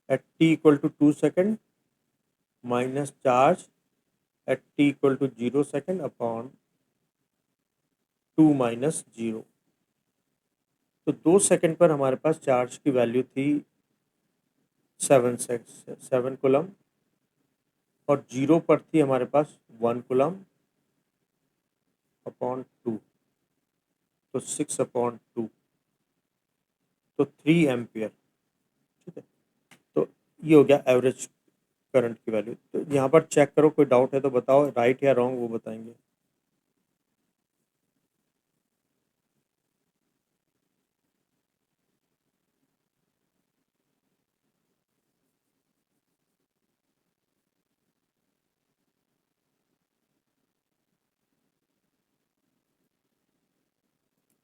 at t=2 second minus charge at t=0 second upon 2 - 0। तो 2 सेकेंड पर हमारे पास चार्ज की वैल्यू थी 7 कूलम, और 0 पर थी हमारे पास 1 कूलम अपॉन 2, तो 6/2, तो 3 एम्पियर। ठीक है, तो ये हो गया एवरेज करंट की वैल्यू। तो यहाँ पर चेक करो, कोई डाउट है तो बताओ, राइट या रॉन्ग वो बताएंगे।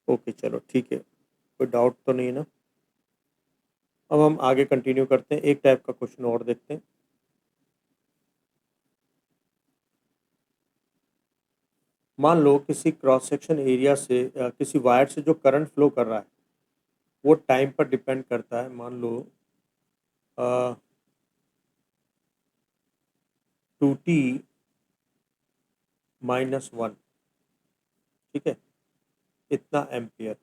ओके, चलो ठीक है, कोई डाउट तो नहीं है ना। अब हम आगे कंटिन्यू करते हैं, एक टाइप का क्वेश्चन और देखते हैं। मान लो किसी क्रॉस सेक्शन एरिया से किसी वायर से जो करंट फ्लो कर रहा है वो टाइम पर डिपेंड करता है। मान लो 2t - 1, ठीक है, इतना एम्पियर।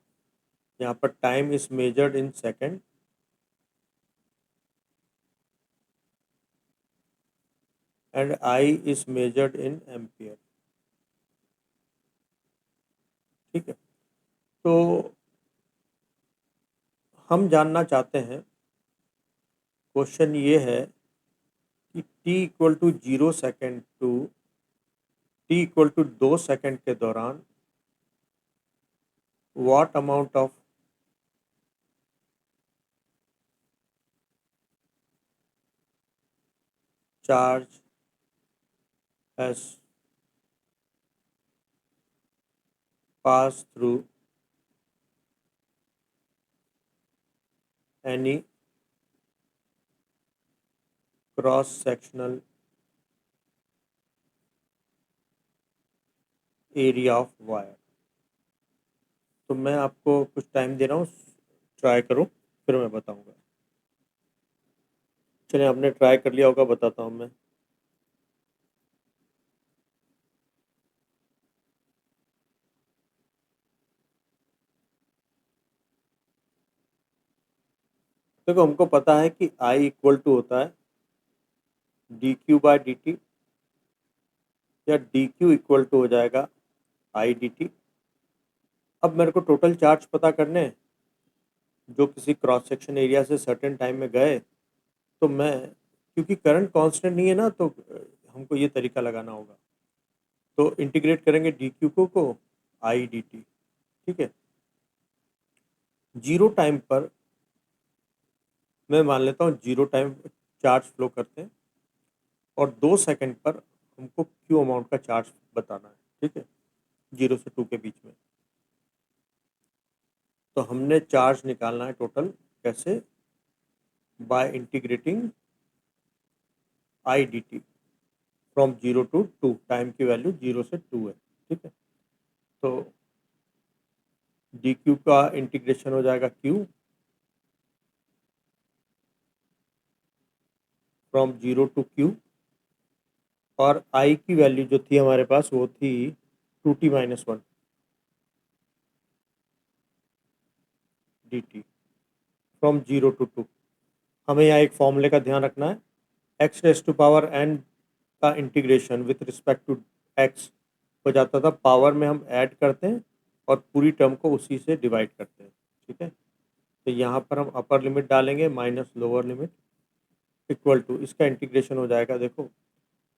यहाँ पर time is measured in second and I is measured in ampere. ठीक है, तो हम जानना चाहते हैं, क्वेश्चन ये है कि t=0 second to t=2 second के दौरान what amount of charge has passed through any cross sectional area of wire. तो मैं आपको कुछ टाइम दे रहा हूँ, ट्राई करो, फिर मैं बताऊंगा। चलिए, आपने ट्राई कर लिया होगा, बताता हूँ मैं। देखो, हमको पता है कि आई इक्वल टू होता है D Q by D T, या डी क्यू इक्वल टू हो जाएगा आई डी टी। अब मेरे को टोटल चार्ज पता करने हैं जो किसी क्रॉस सेक्शन एरिया से सर्टेन टाइम में गए। तो मैं, क्योंकि करंट कांस्टेंट नहीं है ना, तो हमको ये तरीका लगाना होगा। तो इंटीग्रेट करेंगे डी क्यू को आई डी टी। ठीक है, जीरो टाइम पर मैं मान लेता हूँ जीरो टाइम चार्ज फ्लो करते हैं, और 2 सेकंड पर हमको क्यू अमाउंट का चार्ज बताना है। ठीक है, 0 से 2 के बीच में। तो हमने चार्ज निकालना है टोटल, कैसे? By integrating I D T from 0 to 2। Time की वैल्यू 0 से 2 है। ठीक है, तो डी क्यू का इंटीग्रेशन हो जाएगा क्यू फ्रॉम 0 to Q, और आई की वैल्यू जो थी हमारे पास वो थी 2t-1 D T from 0 to 2। हमें यहाँ एक फॉर्मूले का ध्यान रखना है, x raise to power n का integration with respect to x हो जाता था, पावर में हम ऐड करते हैं और पूरी टर्म को उसी से डिवाइड करते हैं। ठीक है, तो यहाँ पर हम अपर लिमिट डालेंगे minus lower limit equal to, इसका इंटीग्रेशन हो जाएगा, देखो,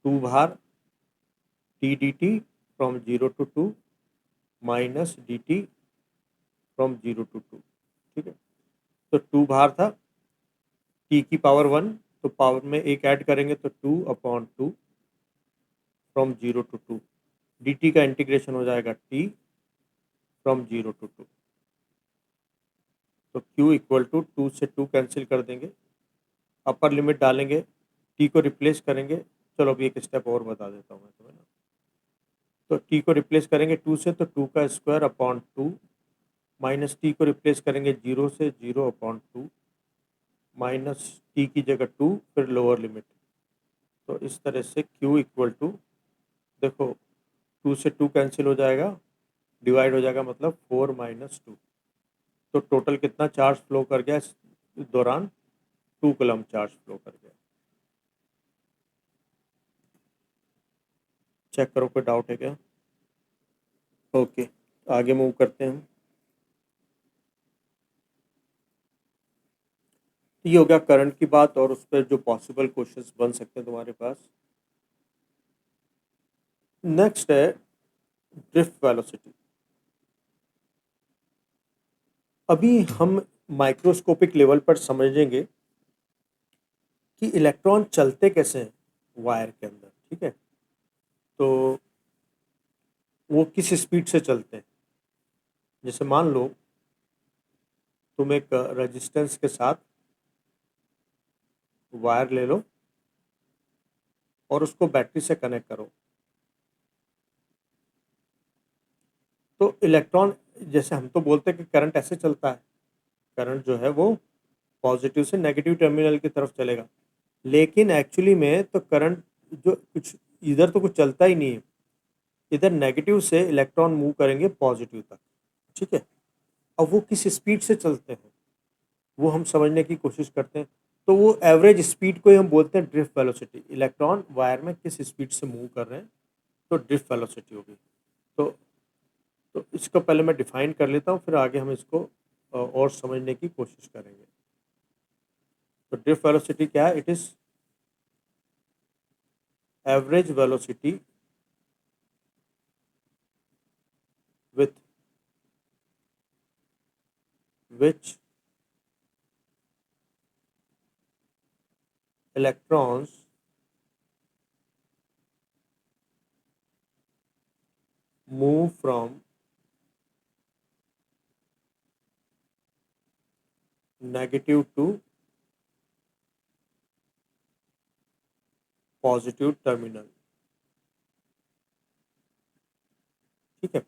2 T D T from 0 to 2 minus D T from 0 to 2। ठीक है, तो 2 था टी की पावर 1, तो पावर में एक ऐड करेंगे तो 2/2 फ्रॉम 0 to 2। डी टी का इंटीग्रेशन हो जाएगा टी फ्रॉम 0 to 2। तो q इक्वल टू 2 से 2 कैंसिल कर देंगे, अपर लिमिट डालेंगे, t को रिप्लेस करेंगे। चलो अभी एक स्टेप और बता देता हूँ मैं तुम्हें ना। तो t को रिप्लेस करेंगे 2 से, तो 2 का स्क्वायर/2, माइनस टी को रिप्लेस करेंगे 0 से, 0/2, माइनस टी की जगह 2, फिर लोअर लिमिट। तो इस तरह से q इक्वल टू, देखो, 2 से 2 कैंसिल हो जाएगा, डिवाइड हो जाएगा, मतलब 4 - 2। तो टोटल कितना चार्ज फ्लो कर गया इस दौरान? 2 कूलम चार्ज फ्लो कर गया। चेक करो, कोई डाउट है क्या? ओके, आगे मूव करते हैं हम। ये हो गया करंट की बात, और उस पर जो पॉसिबल क्वेश्चंस बन सकते हैं तुम्हारे पास। नेक्स्ट है ड्रिफ्ट वेलोसिटी। अभी हम माइक्रोस्कोपिक लेवल पर समझेंगे कि इलेक्ट्रॉन चलते कैसे हैं वायर के अंदर। ठीक है, तो वो किस स्पीड से चलते हैं। जैसे मान लो तुम एक रेजिस्टेंस के साथ वायर ले लो और उसको बैटरी से कनेक्ट करो, तो इलेक्ट्रॉन, जैसे हम तो बोलते हैं कि करंट ऐसे चलता है, करंट जो है वो पॉजिटिव से नेगेटिव टर्मिनल की तरफ चलेगा, लेकिन एक्चुअली में तो करंट जो कुछ इधर तो कुछ चलता ही नहीं है, इधर नेगेटिव से इलेक्ट्रॉन मूव करेंगे पॉजिटिव तक। ठीक है, अब वो किस स्पीड से चलते हैं वो हम समझने की कोशिश करते हैं। तो वो एवरेज स्पीड को ही हम बोलते हैं ड्रिफ्ट वेलोसिटी। इलेक्ट्रॉन वायर में किस स्पीड से मूव कर रहे हैं, तो ड्रिफ्ट वेलोसिटी होगी। तो इसको पहले मैं डिफाइन कर लेता हूँ, फिर आगे हम इसको और समझने की कोशिश करेंगे। तो ड्रिफ्ट वेलोसिटी क्या है? It is average velocity with which electrons move from negative to positive terminal. ठीक है,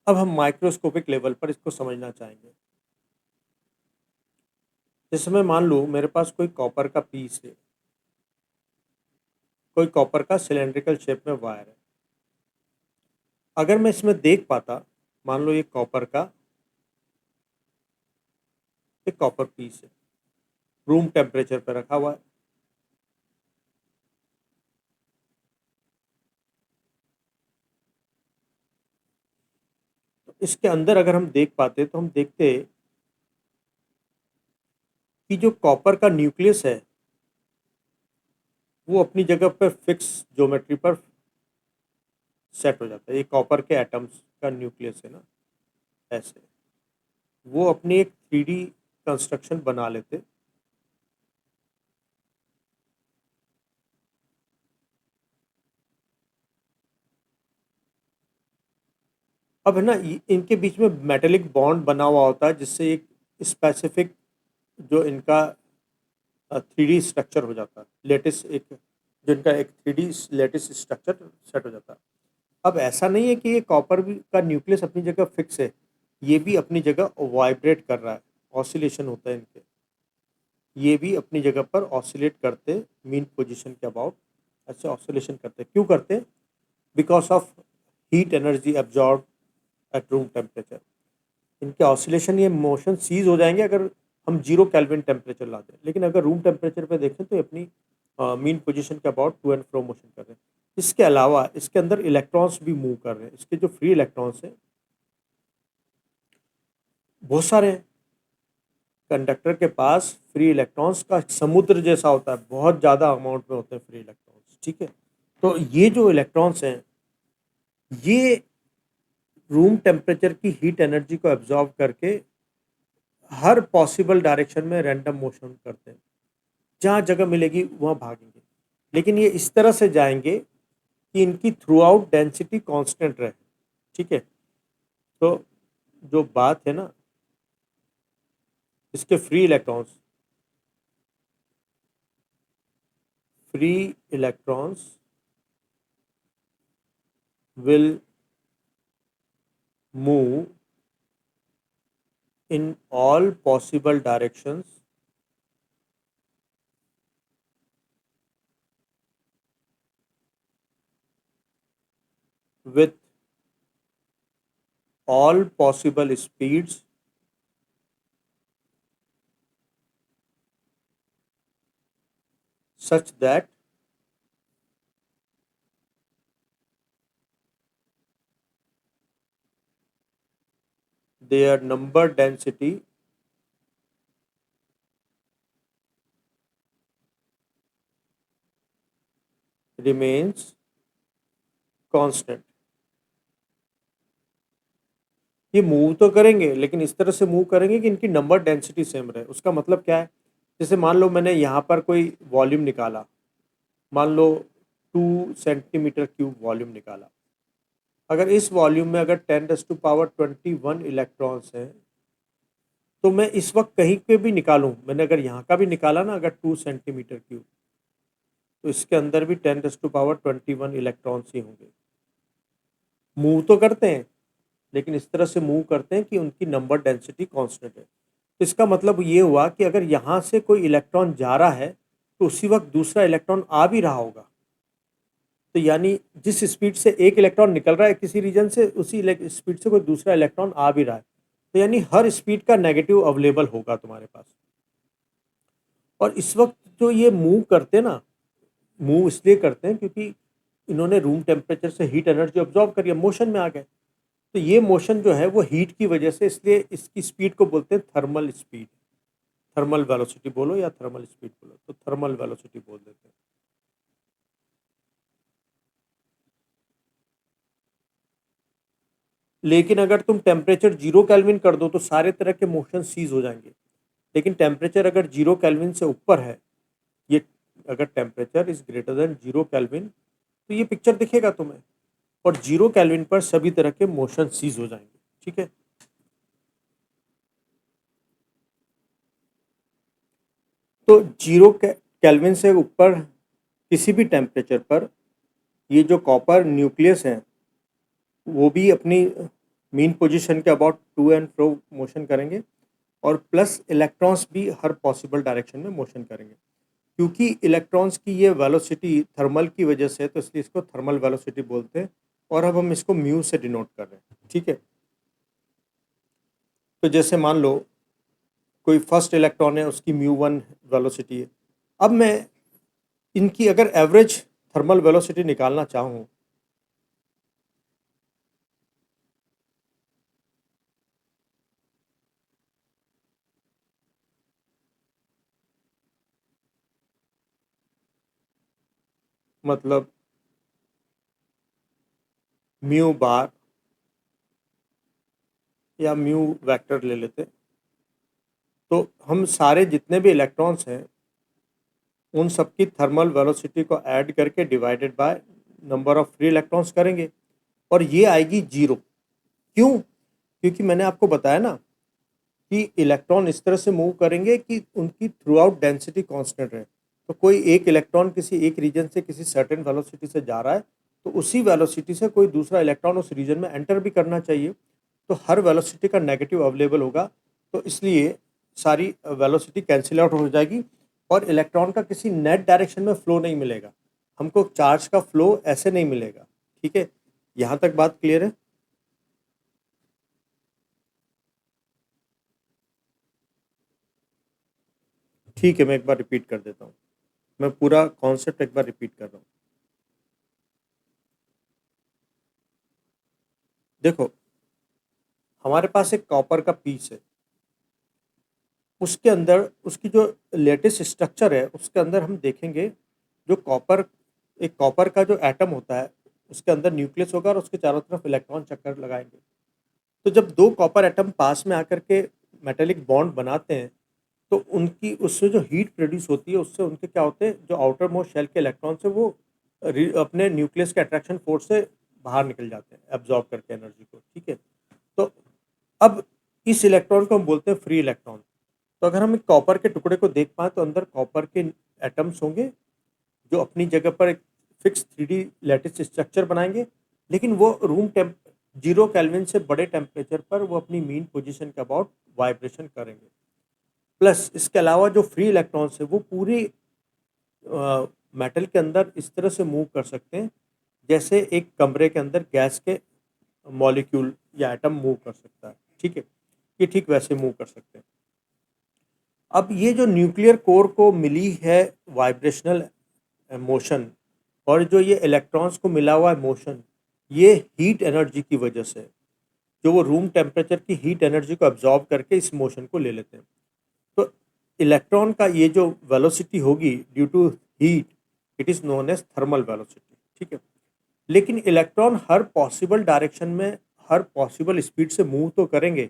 अब हम माइक्रोस्कोपिक लेवल पर इसको समझना चाहेंगे। जिसमें मान लो मेरे पास कोई कॉपर का पीस है, कोई कॉपर का सिलेंड्रिकल शेप में वायर है। अगर मैं इसमें देख पाता, मान लो ये कॉपर का एक कॉपर पीस है, रूम टेम्परेचर पर रखा हुआ है। तो इसके अंदर अगर हम देख पाते तो हम देखते कि जो कॉपर का न्यूक्लियस है वो अपनी जगह पर फिक्स ज्योमेट्री पर सेट हो जाता है। ये कॉपर के एटम्स का न्यूक्लियस है ना, ऐसे वो अपनी एक 3D कंस्ट्रक्शन बना लेते। अब है ना, इनके बीच में मेटेलिक बॉन्ड बना हुआ होता है, जिससे एक स्पेसिफिक जो इनका 3D स्ट्रक्चर हो जाता है, लेटिस एक जो इनका एक 3D लेटिस स्ट्रक्चर सेट हो जाता है। अब ऐसा नहीं है कि ये कॉपर का न्यूक्लियस अपनी जगह फिक्स है, ये भी अपनी जगह वाइब्रेट कर रहा है, ऑसिलेशन होता है इनके, ये भी अपनी जगह पर ऑसिलेट करते मीन पोजीशन के अबाउट, ऐसे ऑसिलेशन करते। क्यों करते? Because of heat energy absorb at room temperature. इनके ऑसिलेशन, ये मोशन सीज हो जाएंगे अगर हम 0 केल्विन टेम्परेचर ला दें, लेकिन अगर रूम टेम्परेचर पे देखें तो ये अपनी मीन पोजीशन के about to and fro motion कर रहे हैं। इसके अलावा इसके अंदर इलेक्ट्रॉन्स भी मूव कर रहे हैं। इसके जो फ्री इलेक्ट्रॉन्स हैं बहुत सारे हैं। कंडक्टर के पास फ्री इलेक्ट्रॉन्स का समुद्र जैसा होता है, बहुत ज़्यादा अमाउंट में होते हैं फ्री इलेक्ट्रॉन्स। ठीक है, तो ये जो इलेक्ट्रॉन्स हैं ये रूम टेम्परेचर की हीट एनर्जी को एब्जॉर्ब करके हर पॉसिबल डायरेक्शन में रैंडम मोशन करते हैं, जहाँ जगह मिलेगी वहाँ भागेंगे। लेकिन ये इस तरह से जाएंगे कि इनकी थ्रू आउट डेंसिटी कांस्टेंट रहे। ठीक है, तो जो बात है ना, इसके free electrons will move in all possible directions with all possible speeds such that their number density remains constant। ये मूव तो करेंगे लेकिन इस तरह से मूव करेंगे कि इनकी नंबर डेंसिटी सेम रहे। उसका मतलब क्या है? जैसे मान लो मैंने यहाँ पर कोई वॉल्यूम निकाला, मान लो 2 सेंटीमीटर क्यूब वॉल्यूम निकाला। अगर इस वॉल्यूम में अगर 10⁻21 इलेक्ट्रॉन्स हैं तो मैं इस वक्त कहीं पे भी निकालूं, मैंने अगर यहाँ का भी निकाला ना, अगर 2 सेंटीमीटर क्यूब, तो इसके अंदर भी 10⁻21 इलेक्ट्रॉन्स ही होंगे। मूव तो करते हैं लेकिन इस तरह से मूव करते हैं कि उनकी नंबर डेंसिटी कांस्टेंट है। तो इसका मतलब ये हुआ कि अगर यहाँ से कोई इलेक्ट्रॉन जा रहा है तो उसी वक्त दूसरा इलेक्ट्रॉन आ भी रहा होगा। तो यानी जिस स्पीड से एक इलेक्ट्रॉन निकल रहा है किसी रीजन से, उसी स्पीड से कोई दूसरा इलेक्ट्रॉन आ भी रहा है। तो यानी हर स्पीड का नेगेटिव अवेलेबल होगा तुम्हारे पास। और इस वक्त जो ये मूव करते हैं ना, मूव इसलिए करते हैं क्योंकि इन्होंने रूम टेम्परेचर से हीट एनर्जी ऑब्जॉर्व करी है, मोशन में आ गए। तो ये मोशन जो है वो हीट की वजह से, इसलिए इसकी स्पीड को बोलते हैं थर्मल स्पीड। थर्मल वेलोसिटी बोलो या थर्मल स्पीड बोलो, तो थर्मल वेलोसिटी बोल देते हैं। लेकिन अगर तुम टेम्परेचर 0 केल्विन कर दो तो सारे तरह के मोशन सीज हो जाएंगे। लेकिन टेम्परेचर अगर 0 केल्विन से ऊपर है, ये अगर temperature is greater than 0 kelvin, तो ये पिक्चर दिखेगा तुम्हें। और 0 केल्विन पर सभी तरह के मोशन सीज हो जाएंगे। ठीक है, तो 0 केल्विन से ऊपर किसी भी टेम्परेचर पर ये जो कॉपर न्यूक्लियस है वो भी अपनी मीन पोजीशन के about to and fro motion करेंगे, और प्लस इलेक्ट्रॉन्स भी हर पॉसिबल डायरेक्शन में मोशन करेंगे। क्योंकि इलेक्ट्रॉन्स की ये वेलोसिटी थर्मल की वजह से है, तो इसलिए इसको थर्मल वेलोसिटी बोलते हैं, और अब हम इसको म्यू से डिनोट कर रहे हैं। ठीक है, तो जैसे मान लो कोई फर्स्ट इलेक्ट्रॉन है, उसकी म्यू 1 वेलोसिटी है। अब मैं इनकी अगर एवरेज थर्मल वेलोसिटी निकालना चाहूँ, मतलब म्यू बार या म्यू वेक्टर ले लेते हैं, तो हम सारे जितने भी इलेक्ट्रॉन्स हैं उन सबकी थर्मल वेलोसिटी को ऐड करके divided by number of free electrons करेंगे, और ये आएगी 0। क्यों? क्योंकि मैंने आपको बताया ना कि इलेक्ट्रॉन इस तरह से मूव करेंगे कि उनकी थ्रू आउट डेंसिटी कांस्टेंट रहे। तो कोई एक इलेक्ट्रॉन किसी एक रीजन से किसी सर्टेन वेलोसिटी से जा रहा है, तो उसी वेलोसिटी से कोई दूसरा इलेक्ट्रॉन उस रीजन में एंटर भी करना चाहिए, तो हर वेलोसिटी का नेगेटिव अवेलेबल होगा, तो इसलिए सारी वेलोसिटी कैंसिल आउट हो जाएगी और इलेक्ट्रॉन का किसी नेट डायरेक्शन में फ्लो नहीं मिलेगा, हमको चार्ज का फ्लो ऐसे नहीं मिलेगा। ठीक है, यहाँ तक बात क्लियर है? ठीक है, मैं एक बार रिपीट कर देता हूँ, मैं पूरा कॉन्सेप्ट एक बार रिपीट कर रहा हूँ। देखो, हमारे पास एक कॉपर का पीस है, उसके अंदर उसकी जो लेटेस्ट स्ट्रक्चर है उसके अंदर हम देखेंगे जो कॉपर, एक कॉपर का जो एटम होता है उसके अंदर न्यूक्लियस होगा और उसके चारों तरफ इलेक्ट्रॉन चक्कर लगाएंगे। तो जब दो कॉपर एटम पास में आकर के मेटेलिक बॉन्ड बनाते हैं, तो उनकी उससे जो हीट प्रोड्यूस होती है उससे उनके क्या होते हैं, जो आउटर मोस्ट शेल के इलेक्ट्रॉन से वो अपने न्यूक्लियस के अट्रैक्शन फोर्स से बाहर निकल जाते हैं एब्जॉर्ब करके एनर्जी को। ठीक है, तो अब इस इलेक्ट्रॉन को हम बोलते हैं फ्री इलेक्ट्रॉन। तो अगर हम एक कॉपर के टुकड़े को देख पाएँ तो अंदर कॉपर के एटम्स होंगे जो अपनी जगह पर एक फिक्स 3D लैटिस स्ट्रक्चर बनाएंगे, लेकिन वो रूम टेम्प 0 केल्विन से बड़े टेम्परेचर पर वो अपनी मीन पोजीशन के अबाउट वाइब्रेशन करेंगे। प्लस इसके अलावा जो फ्री इलेक्ट्रॉन्स है वो पूरी मेटल के अंदर इस तरह से मूव कर सकते हैं जैसे एक कमरे के अंदर गैस के मॉलिक्यूल या एटम मूव कर सकता है। ठीक है, ये ठीक वैसे मूव कर सकते हैं। अब ये जो न्यूक्लियर कोर को मिली है वाइब्रेशनल मोशन, और जो ये इलेक्ट्रॉन्स को मिला हुआ है मोशन, ये हीट एनर्जी की वजह से, जो वो रूम टेम्परेचर की हीट एनर्जी को अब्जॉर्ब करके इस मोशन को ले लेते हैं। तो इलेक्ट्रॉन का ये जो वेलोसिटी होगी due to heat, it is known as thermal velocity. ठीक है, लेकिन इलेक्ट्रॉन हर पॉसिबल डायरेक्शन में हर पॉसिबल स्पीड से मूव तो करेंगे,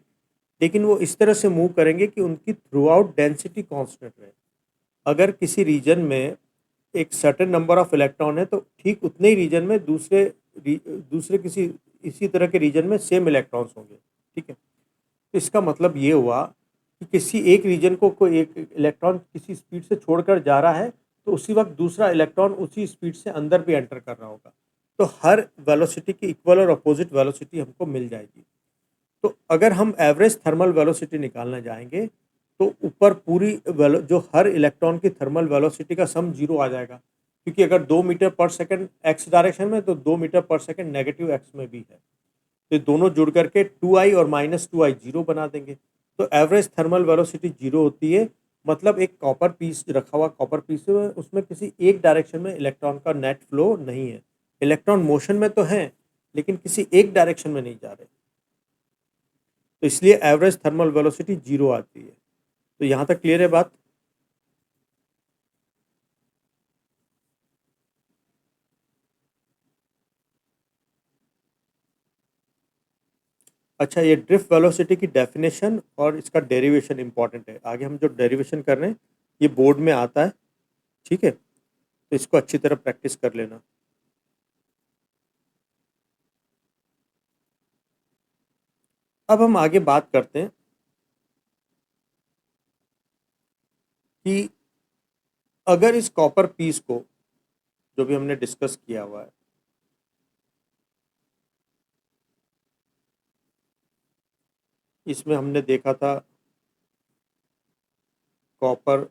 लेकिन वो इस तरह से मूव करेंगे कि उनकी थ्रू आउट डेंसिटी कांस्टेंट रहे। अगर किसी रीजन में एक सर्टेन नंबर ऑफ इलेक्ट्रॉन है, तो ठीक उतने ही रीजन में दूसरे किसी इसी तरह के रीजन में सेम इलेक्ट्रॉन्स होंगे। ठीक है, तो इसका मतलब ये हुआ कि किसी एक रीजन को कोई एक इलेक्ट्रॉन किसी स्पीड से छोड़कर जा रहा है, तो उसी वक्त दूसरा इलेक्ट्रॉन उसी स्पीड से अंदर भी एंटर कर रहा होगा, तो हर वेलोसिटी की इक्वल और अपोजिट वेलोसिटी हमको मिल जाएगी। तो अगर हम एवरेज थर्मल वेलोसिटी निकालना जाएंगे, तो ऊपर पूरी जो हर इलेक्ट्रॉन की थर्मल वेलोसिटी का सम 0 आ जाएगा, क्योंकि अगर 2 मीटर पर सेकंड एक्स डायरेक्शन में, तो 2 मीटर पर सेकंड नेगेटिव एक्स में भी है, तो दोनों जुड़ करके 2i और -2i 0 बना देंगे। तो एवरेज थर्मल वेलोसिटी 0 होती है, मतलब एक कॉपर पीस रखा हुआ कॉपर पीस है, उसमें किसी एक डायरेक्शन में इलेक्ट्रॉन का नेट फ्लो नहीं है। इलेक्ट्रॉन मोशन में तो हैं, लेकिन किसी एक डायरेक्शन में नहीं जा रहे, तो इसलिए एवरेज थर्मल वेलोसिटी 0 आती है। तो यहाँ तक क्लियर है बात? अच्छा, ये ड्रिफ्ट वेलोसिटी की डेफिनेशन और इसका डेरिवेशन इंपॉर्टेंट है। आगे हम जो डेरिवेशन कर रहे हैं ये बोर्ड में आता है। ठीक है, तो इसको अच्छी तरह प्रैक्टिस कर लेना। अब हम आगे बात करते हैं कि अगर इस कॉपर पीस को, जो भी हमने डिस्कस किया हुआ है, इसमें हमने देखा था कॉपर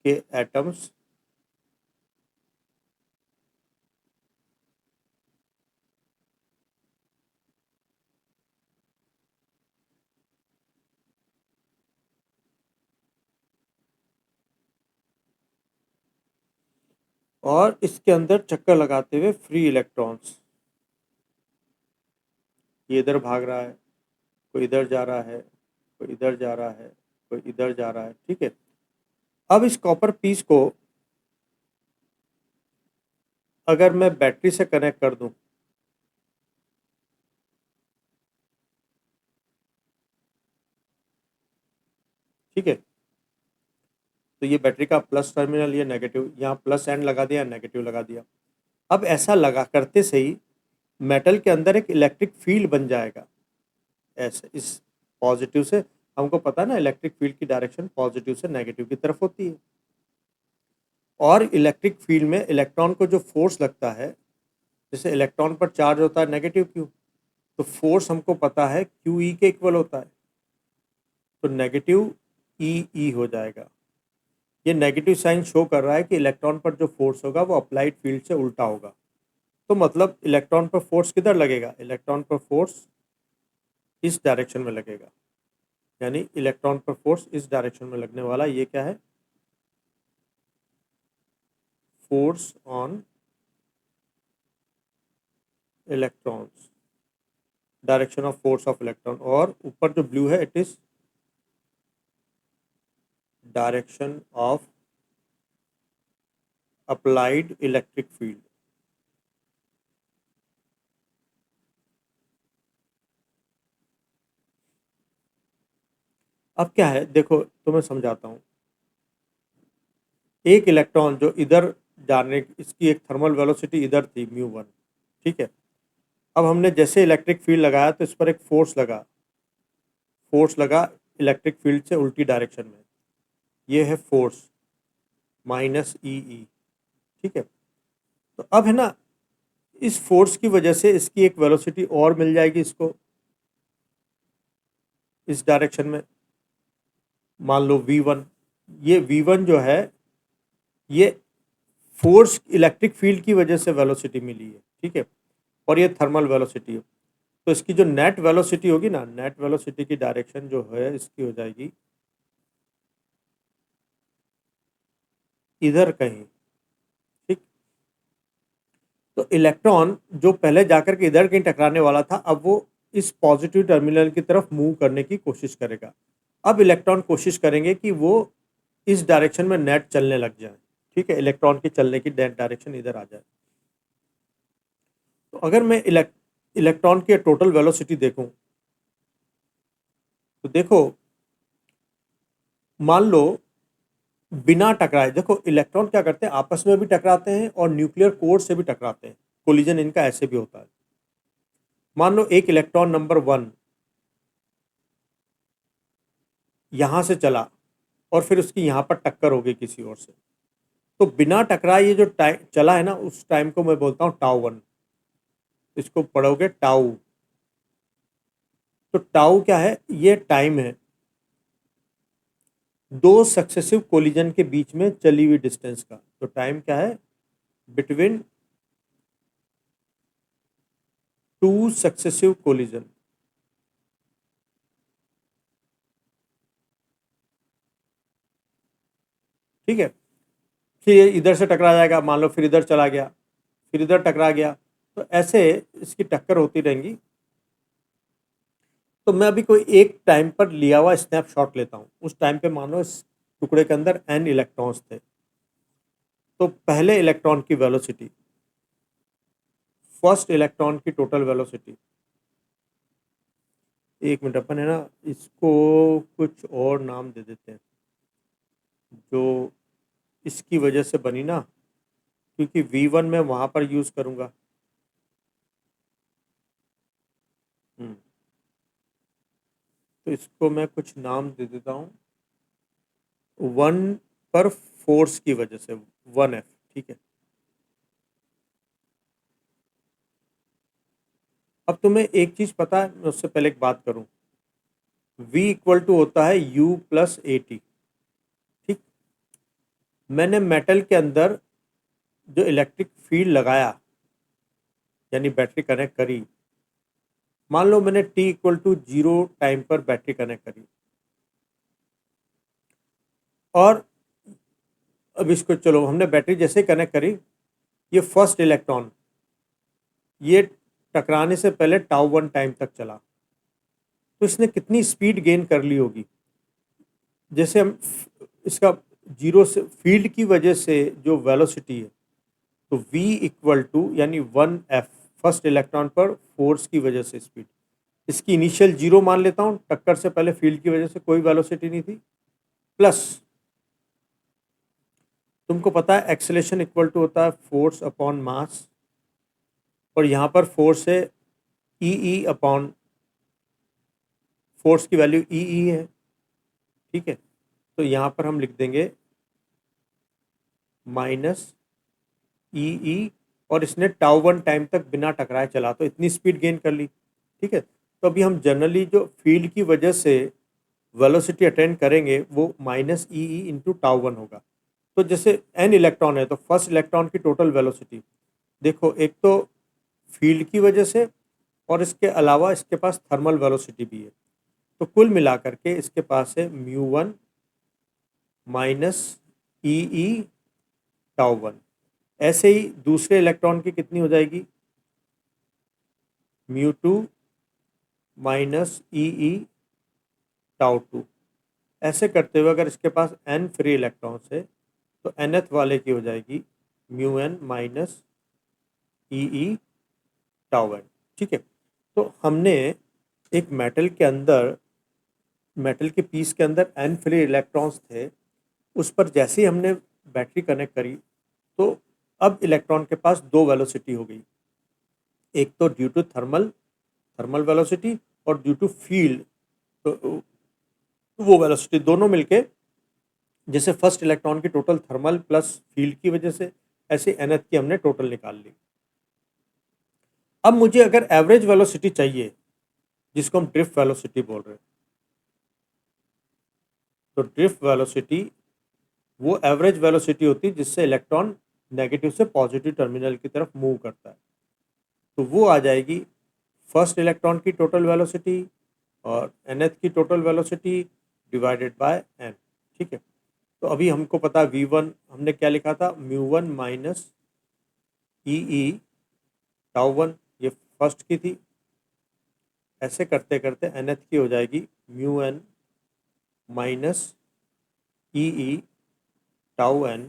के एटम्स और इसके अंदर चक्कर लगाते हुए फ्री इलेक्ट्रॉन्स, ये इधर भाग रहा है, कोई इधर जा रहा है, कोई इधर जा रहा है, कोई इधर जा रहा है, ठीक है। अब इस कॉपर पीस को अगर मैं बैटरी से कनेक्ट कर दूं, ठीक है, तो ये बैटरी का प्लस टर्मिनल, ये नेगेटिव, यहाँ प्लस एंड लगा दिया, नेगेटिव लगा दिया। अब ऐसा लगा करते से ही मेटल के अंदर एक इलेक्ट्रिक फील्ड बन जाएगा। ऐसे इस पॉजिटिव से, हमको पता है ना इलेक्ट्रिक फील्ड की डायरेक्शन पॉजिटिव से नेगेटिव की तरफ होती है। और इलेक्ट्रिक फील्ड में इलेक्ट्रॉन को जो फोर्स लगता है, जैसे इलेक्ट्रॉन पर चार्ज होता है नेगेटिव क्यू, तो फोर्स हमको पता है क्यू ई के इक्वल होता है, तो नेगेटिव ई ई हो जाएगा। ये नेगेटिव साइन शो कर रहा है कि इलेक्ट्रॉन पर जो फोर्स होगा वो अप्लाइड फील्ड से उल्टा होगा। तो मतलब इलेक्ट्रॉन पर फोर्स किधर लगेगा, इलेक्ट्रॉन पर फोर्स इस डायरेक्शन में लगेगा, यानी इलेक्ट्रॉन पर फोर्स इस डायरेक्शन में लगने वाला। ये क्या है, force on electrons, direction of force of electron. और ऊपर जो ब्लू है it is direction of applied electric field. अब क्या है देखो, तो मैं समझाता हूँ। एक इलेक्ट्रॉन जो इधर जाने, इसकी एक थर्मल वेलोसिटी इधर थी μ1, ठीक है। अब हमने जैसे इलेक्ट्रिक फील्ड लगाया तो इस पर एक फोर्स लगा इलेक्ट्रिक फील्ड से उल्टी डायरेक्शन में, ये है फोर्स माइनस ई ई, ठीक है। तो अब है ना, इस फोर्स की वजह से इसकी एक वेलोसिटी और मिल जाएगी इसको इस डायरेक्शन में, मान लो v1। ये v1 जो है, ये फोर्स इलेक्ट्रिक फील्ड की वजह से वेलोसिटी मिली है, ठीक है, और ये थर्मल वेलोसिटी है। तो इसकी जो नेट वेलोसिटी होगी ना, नेट वेलोसिटी की डायरेक्शन जो है इसकी हो जाएगी इधर कहीं, ठीक। तो इलेक्ट्रॉन जो पहले जाकर के इधर कहीं टकराने वाला था, अब वो इस पॉजिटिव टर्मिनल की तरफ मूव करने की कोशिश करेगा। अब इलेक्ट्रॉन कोशिश करेंगे कि वो इस डायरेक्शन में नेट चलने लग जाए, ठीक है, इलेक्ट्रॉन की चलने की नेट डायरेक्शन इधर आ जाए। तो अगर मैं इलेक्ट्रॉन की टोटल वेलोसिटी देखूं, तो देखो, मान लो बिना टकराए, देखो इलेक्ट्रॉन क्या करते हैं, आपस में भी टकराते हैं और न्यूक्लियर कोर से भी टकराते हैं, कोलिजन इनका ऐसे भी होता है। मान लो एक इलेक्ट्रॉन नंबर 1 यहां से चला और फिर उसकी यहां पर टक्कर हो गई किसी और से, तो बिना टकराए ये जो टाइम चला है ना, उस टाइम को मैं बोलता हूँ टाउ 1। इसको पढ़ोगे टाउ, तो टाउ क्या है, ये टाइम है दो सक्सेसिव कोलिजन के बीच में चली हुई डिस्टेंस का। तो टाइम क्या है, बिटवीन टू सक्सेसिव कोलिजन, ठीक है। फिर ये इधर से टकरा जाएगा, मान लो फिर इधर चला गया, फिर इधर टकरा गया, तो ऐसे इसकी टक्कर होती रहेंगी। तो मैं अभी कोई एक टाइम पर लिया हुआ स्नैपशॉट लेता हूँ, उस टाइम पे मान लो इस टुकड़े के अंदर n इलेक्ट्रॉन्स थे। तो पहले इलेक्ट्रॉन की वेलोसिटी, फर्स्ट इलेक्ट्रॉन की टोटल वेलोसिटी, एक मिनट, अपन है ना इसको कुछ और नाम दे देते हैं जो इसकी वजह से बनी ना, क्योंकि v1 मैं वहां पर यूज करूंगा। हम्म तो इसको मैं कुछ नाम दे देता हूँ, 1 पर फोर्स की वजह से 1F, ठीक है। अब तुम्हें एक चीज पता है, मैं उससे पहले एक बात करूं, V इक्वल टू होता है U प्लस AT, ठीक। मैंने मेटल के अंदर जो इलेक्ट्रिक फील्ड लगाया, यानी बैटरी कनेक्ट करी, मान लो मैंने T इक्वल टू 0 टाइम पर बैटरी कनेक्ट करी, और अब इसको चलो, हमने बैटरी जैसे कनेक्ट करी, ये फर्स्ट इलेक्ट्रॉन ये टकराने से पहले τ1 टाइम तक चला, तो इसने कितनी स्पीड गेन कर ली होगी। जैसे हम इसका जीरो से फील्ड की वजह से जो वेलोसिटी है, तो v इक्वल टू यानी 1F फर्स्ट इलेक्ट्रॉन पर फोर्स की वजह से स्पीड, इसकी इनिशियल जीरो मान लेता हूँ, टक्कर से पहले फील्ड की वजह से कोई वेलोसिटी नहीं थी, प्लस तुमको पता है एक्सेलेरेशन इक्वल टू होता है फोर्स अपॉन मास, और यहाँ पर फोर्स है ई अपॉन, फोर्स की वैल्यू ई है, ठीक है। तो यहाँ पर हम लिख देंगे माइनस ई, और इसने τ1 टाइम तक बिना टकराए चला, तो इतनी स्पीड गेन कर ली, ठीक है। तो अभी हम जनरली जो फील्ड की वजह से वेलोसिटी अटेंड करेंगे वो माइनस ई इंटू τ1 होगा। तो जैसे n इलेक्ट्रॉन है, तो फर्स्ट इलेक्ट्रॉन की टोटल वेलोसिटी देखो, एक तो फील्ड की वजह से, और इसके अलावा इसके पास थर्मल वेलोसिटी भी है, तो कुल मिलाकर के इसके पास है μ1 माइनस ई τ1। ऐसे ही दूसरे इलेक्ट्रॉन की कितनी हो जाएगी, μ2 माइनस ई τ2। ऐसे करते हुए अगर इसके पास n फ्री इलेक्ट्रॉन्स है, तो nth वाले की हो जाएगी μn माइनस ई τn, ठीक है। तो हमने एक मेटल के अंदर, मेटल के पीस के अंदर n फ्री इलेक्ट्रॉन्स थे, उस पर जैसे ही हमने बैटरी कनेक्ट करी, तो अब इलेक्ट्रॉन के पास दो वेलोसिटी हो गई, एक तो ड्यू टू थर्मल वेलोसिटी, और ड्यू टू फील्ड, तो वो वेलोसिटी दोनों मिलके, जैसे फर्स्ट इलेक्ट्रॉन की टोटल थर्मल प्लस फील्ड की वजह से, ऐसे nth की हमने टोटल निकाल ली। अब मुझे अगर एवरेज वेलोसिटी चाहिए, जिसको हम ड्रिफ्ट वेलोसिटी बोल रहे हैं, तो ड्रिफ्ट वेलोसिटी वो एवरेज वेलोसिटी होती है जिससे इलेक्ट्रॉन नेगेटिव से पॉजिटिव टर्मिनल की तरफ मूव करता है, तो वो आ जाएगी फर्स्ट इलेक्ट्रॉन की टोटल वेलोसिटी और nth की total velocity divided by n, ठीक है। तो अभी हमको पता v1 हमने क्या लिखा था, μ1 माइनस ई τ1, ये फर्स्ट की थी। ऐसे करते करते nth की हो जाएगी μn minus E τn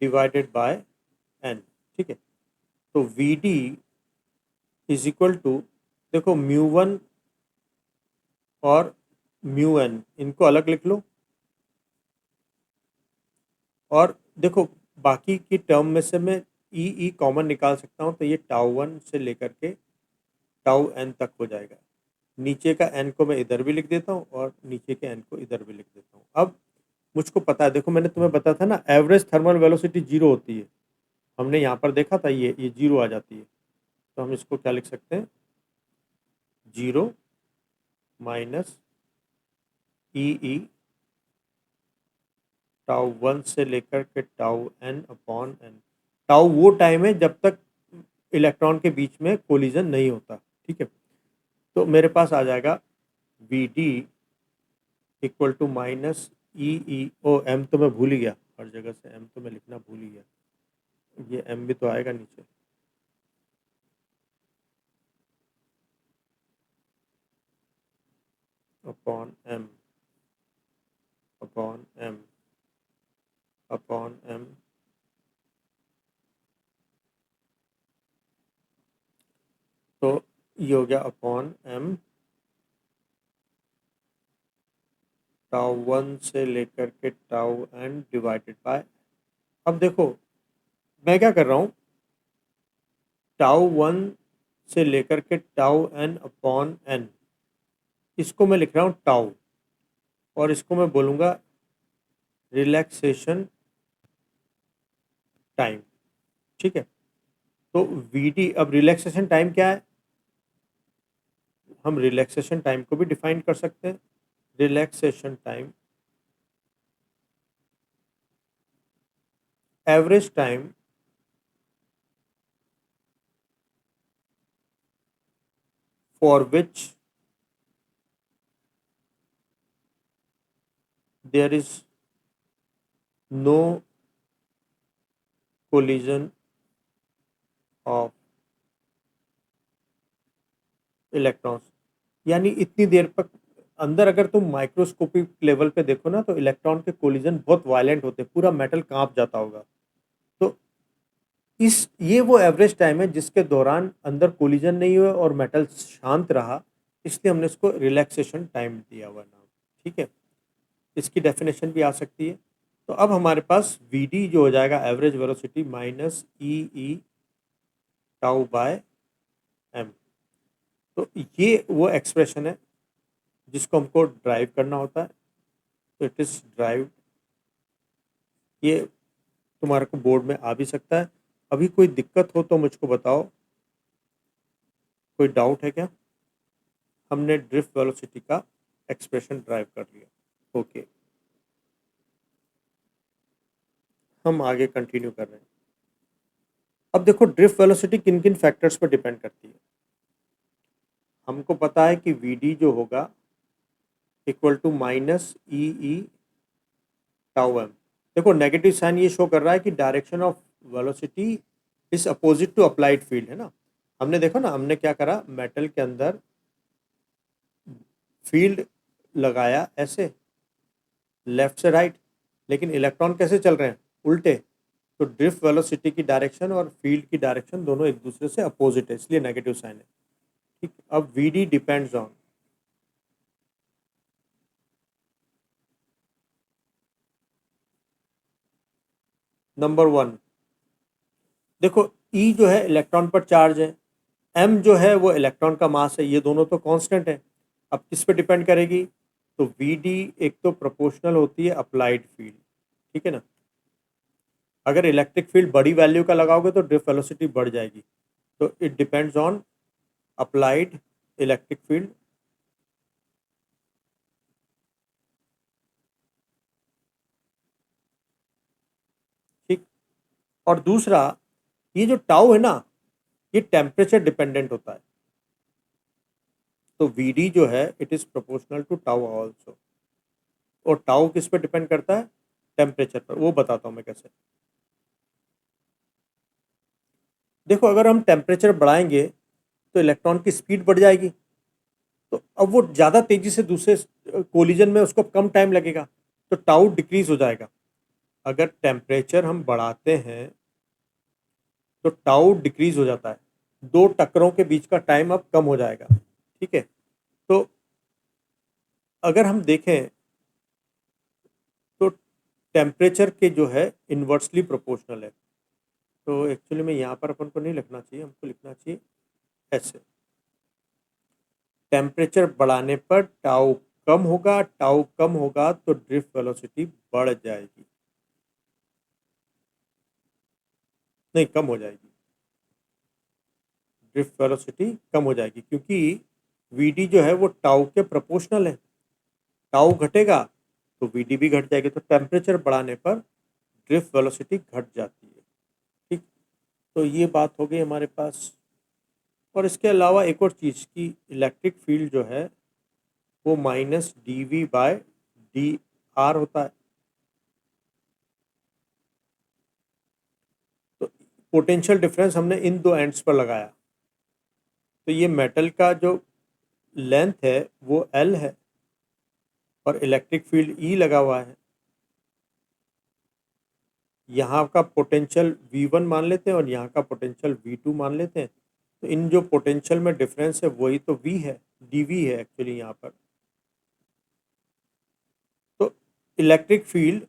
divided by n, ठीक है। तो Vd इज इक्वल टू, देखो μ1 और μn इनको अलग लिख लो, और देखो बाकी की टर्म में से मैं ई कॉमन निकाल सकता हूँ, तो ये τ1 से लेकर के τn तक हो जाएगा। नीचे का n को मैं इधर भी लिख देता हूँ, और नीचे के n को इधर भी लिख देता हूँ। अब मुझको पता है, देखो मैंने तुम्हें बताया था ना, एवरेज थर्मल वेलोसिटी जीरो होती है, हमने यहाँ पर देखा था, ये जीरो आ जाती है, तो हम इसको क्या लिख सकते हैं, जीरो माइनस ई τ1 से लेकर के τn अपॉन n। टाउ वो टाइम है जब तक इलेक्ट्रॉन के बीच में कोलिजन नहीं होता, ठीक है। तो मेरे पास आ जाएगा Vd equal to minus E O m, तो मैं भूल ही गया, हर जगह से m तो मैं लिखना भूल ही गया, ये m भी तो आएगा नीचे, upon m upon m upon m, तो ये हो गया अपॉन m τ1 से लेकर के τn डिवाइडेड बाय। अब देखो मैं क्या कर रहा हूँ, τ1 से लेकर के τn अपॉन n, इसको मैं लिख रहा हूँ टाउ और इसको मैं बोलूँगा रिलैक्सेशन टाइम। ठीक है, तो वी डी, अब रिलैक्सेशन टाइम क्या है, हम रिलैक्सेशन टाइम को भी डिफाइन कर सकते हैं। Relaxation time, average time for which there is no collision of electrons. यानी इतनी देर तक अंदर अगर तुम माइक्रोस्कोपिक लेवल पे देखो ना तो इलेक्ट्रॉन के कोलिजन बहुत वायलेंट होते हैं, पूरा मेटल कांप जाता होगा। तो इस ये वो एवरेज टाइम है जिसके दौरान अंदर कोलिजन नहीं हुआ और मेटल शांत रहा, इसलिए हमने इसको रिलैक्सेशन टाइम दिया हुआ नाम। ठीक है, इसकी डेफिनेशन भी आ सकती है। तो अब हमारे पास वी डी जो हो जाएगा average velocity minus E E tau by m. तो ये वो एक्सप्रेशन है जिसको हमको ड्राइव करना होता है। तो इट इज ड्राइव, ये तुम्हारे को बोर्ड में आ भी सकता है। अभी कोई दिक्कत हो तो मुझको बताओ, कोई डाउट है क्या? हमने ड्रिफ्ट वेलोसिटी का एक्सप्रेशन ड्राइव कर लिया। ओके, हम आगे कंटिन्यू कर रहे हैं। अब देखो ड्रिफ्ट वेलोसिटी किन किन फैक्टर्स पर डिपेंड करती है। हमको पता है कि वी डी जो होगा equal to minus E E tau M. देखो नेगेटिव साइन ये शो कर रहा है कि direction of velocity is opposite to applied field, है ना। हमने देखो ना, हमने क्या करा, मेटल के अंदर फील्ड लगाया ऐसे लेफ्ट से राइट, लेकिन इलेक्ट्रॉन कैसे चल रहे हैं, उल्टे। तो ड्रिफ्ट वेलोसिटी की डायरेक्शन और फील्ड की डायरेक्शन दोनों एक दूसरे से अपोजिट है, इसलिए नेगेटिव साइन है। ठीक, अब V D depends on, number one, देखो ई जो है इलेक्ट्रॉन पर चार्ज है, एम जो है वो इलेक्ट्रॉन का मास है, ये दोनों तो कांस्टेंट है। अब किस पे डिपेंड करेगी, तो वी डी एक तो प्रोपोर्शनल होती है अप्लाइड फील्ड। ठीक है ना, अगर इलेक्ट्रिक फील्ड बड़ी वैल्यू का लगाओगे तो ड्रिफ्ट वेलोसिटी बढ़ जाएगी। तो it depends on applied electric field. ठीक, और दूसरा, ये जो टाउ है ना, ये टेम्परेचर डिपेंडेंट होता है। तो वी डी जो है it is proportional to tau also. और टाउ किस पे डिपेंड करता है, टेम्परेचर पर। वो बताता हूँ मैं कैसे। देखो अगर हम टेम्परेचर बढ़ाएंगे तो इलेक्ट्रॉन की स्पीड बढ़ जाएगी, तो अब वो ज़्यादा तेजी से दूसरे कोलिजन में उसको कम टाइम लगेगा, तो टाउ डिक्रीज हो जाएगा। अगर टेम्परेचर हम बढ़ाते हैं तो टाउ डिक्रीज हो जाता है, दो टक्करों के बीच का टाइम अब कम हो जाएगा। ठीक है, तो अगर हम देखें तो टेम्परेचर के जो है इन्वर्सली प्रोपोर्शनल है। तो एक्चुअली में यहाँ पर अपन को नहीं लिखना चाहिए, हमको लिखना चाहिए ऐसे, टेम्परेचर बढ़ाने पर टाउ कम होगा, टाउ कम होगा तो ड्रिफ्ट वेलोसिटी बढ़ जाएगी, नहीं कम हो जाएगी, ड्रिफ्ट वेलोसिटी कम हो जाएगी, क्योंकि वी डी जो है वो टाउ के प्रोपोर्शनल है। टाउ घटेगा तो वी डी भी घट जाएगी, तो टेम्परेचर बढ़ाने पर ड्रिफ्ट वेलोसिटी घट जाती है। ठीक, तो ये बात हो गई हमारे पास। और इसके अलावा एक और चीज़ की, इलेक्ट्रिक फील्ड जो है वो minus D V by D R होता है। तो पोटेंशियल डिफरेंस हमने इन दो एंड्स पर लगाया, तो ये मेटल का जो लेंथ है वो एल है और इलेक्ट्रिक फील्ड ई लगा हुआ है। यहाँ का पोटेंशियल V1 मान लेते हैं और यहाँ का पोटेंशियल V2 मान लेते हैं। तो इन जो पोटेंशियल में डिफरेंस है वही तो V है, dV है एक्चुअली यहाँ पर। तो इलेक्ट्रिक फील्ड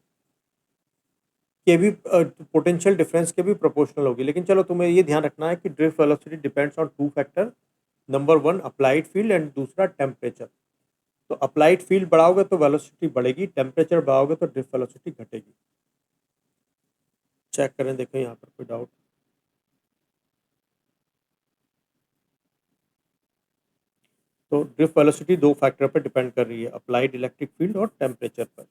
के भी पोटेंशियल डिफरेंस के भी प्रोपोर्शनल होगी। लेकिन चलो तुम्हें ये ध्यान रखना है कि drift velocity depends on two factor, number one applied field and दूसरा टेम्परेचर। तो अप्लाइड फील्ड बढ़ाओगे तो वेलोसिटी बढ़ेगी, टेम्परेचर बढ़ाओगे तो ड्रिफ्ट वेलोसिटी घटेगी। चेक करें, देखें यहाँ पर कोई डाउट। तो ड्रिफ्ट वेलोसिटी दो फैक्टर पर डिपेंड कर रही है, अप्लाइड इलेक्ट्रिक फील्ड और टेम्परेचर पर।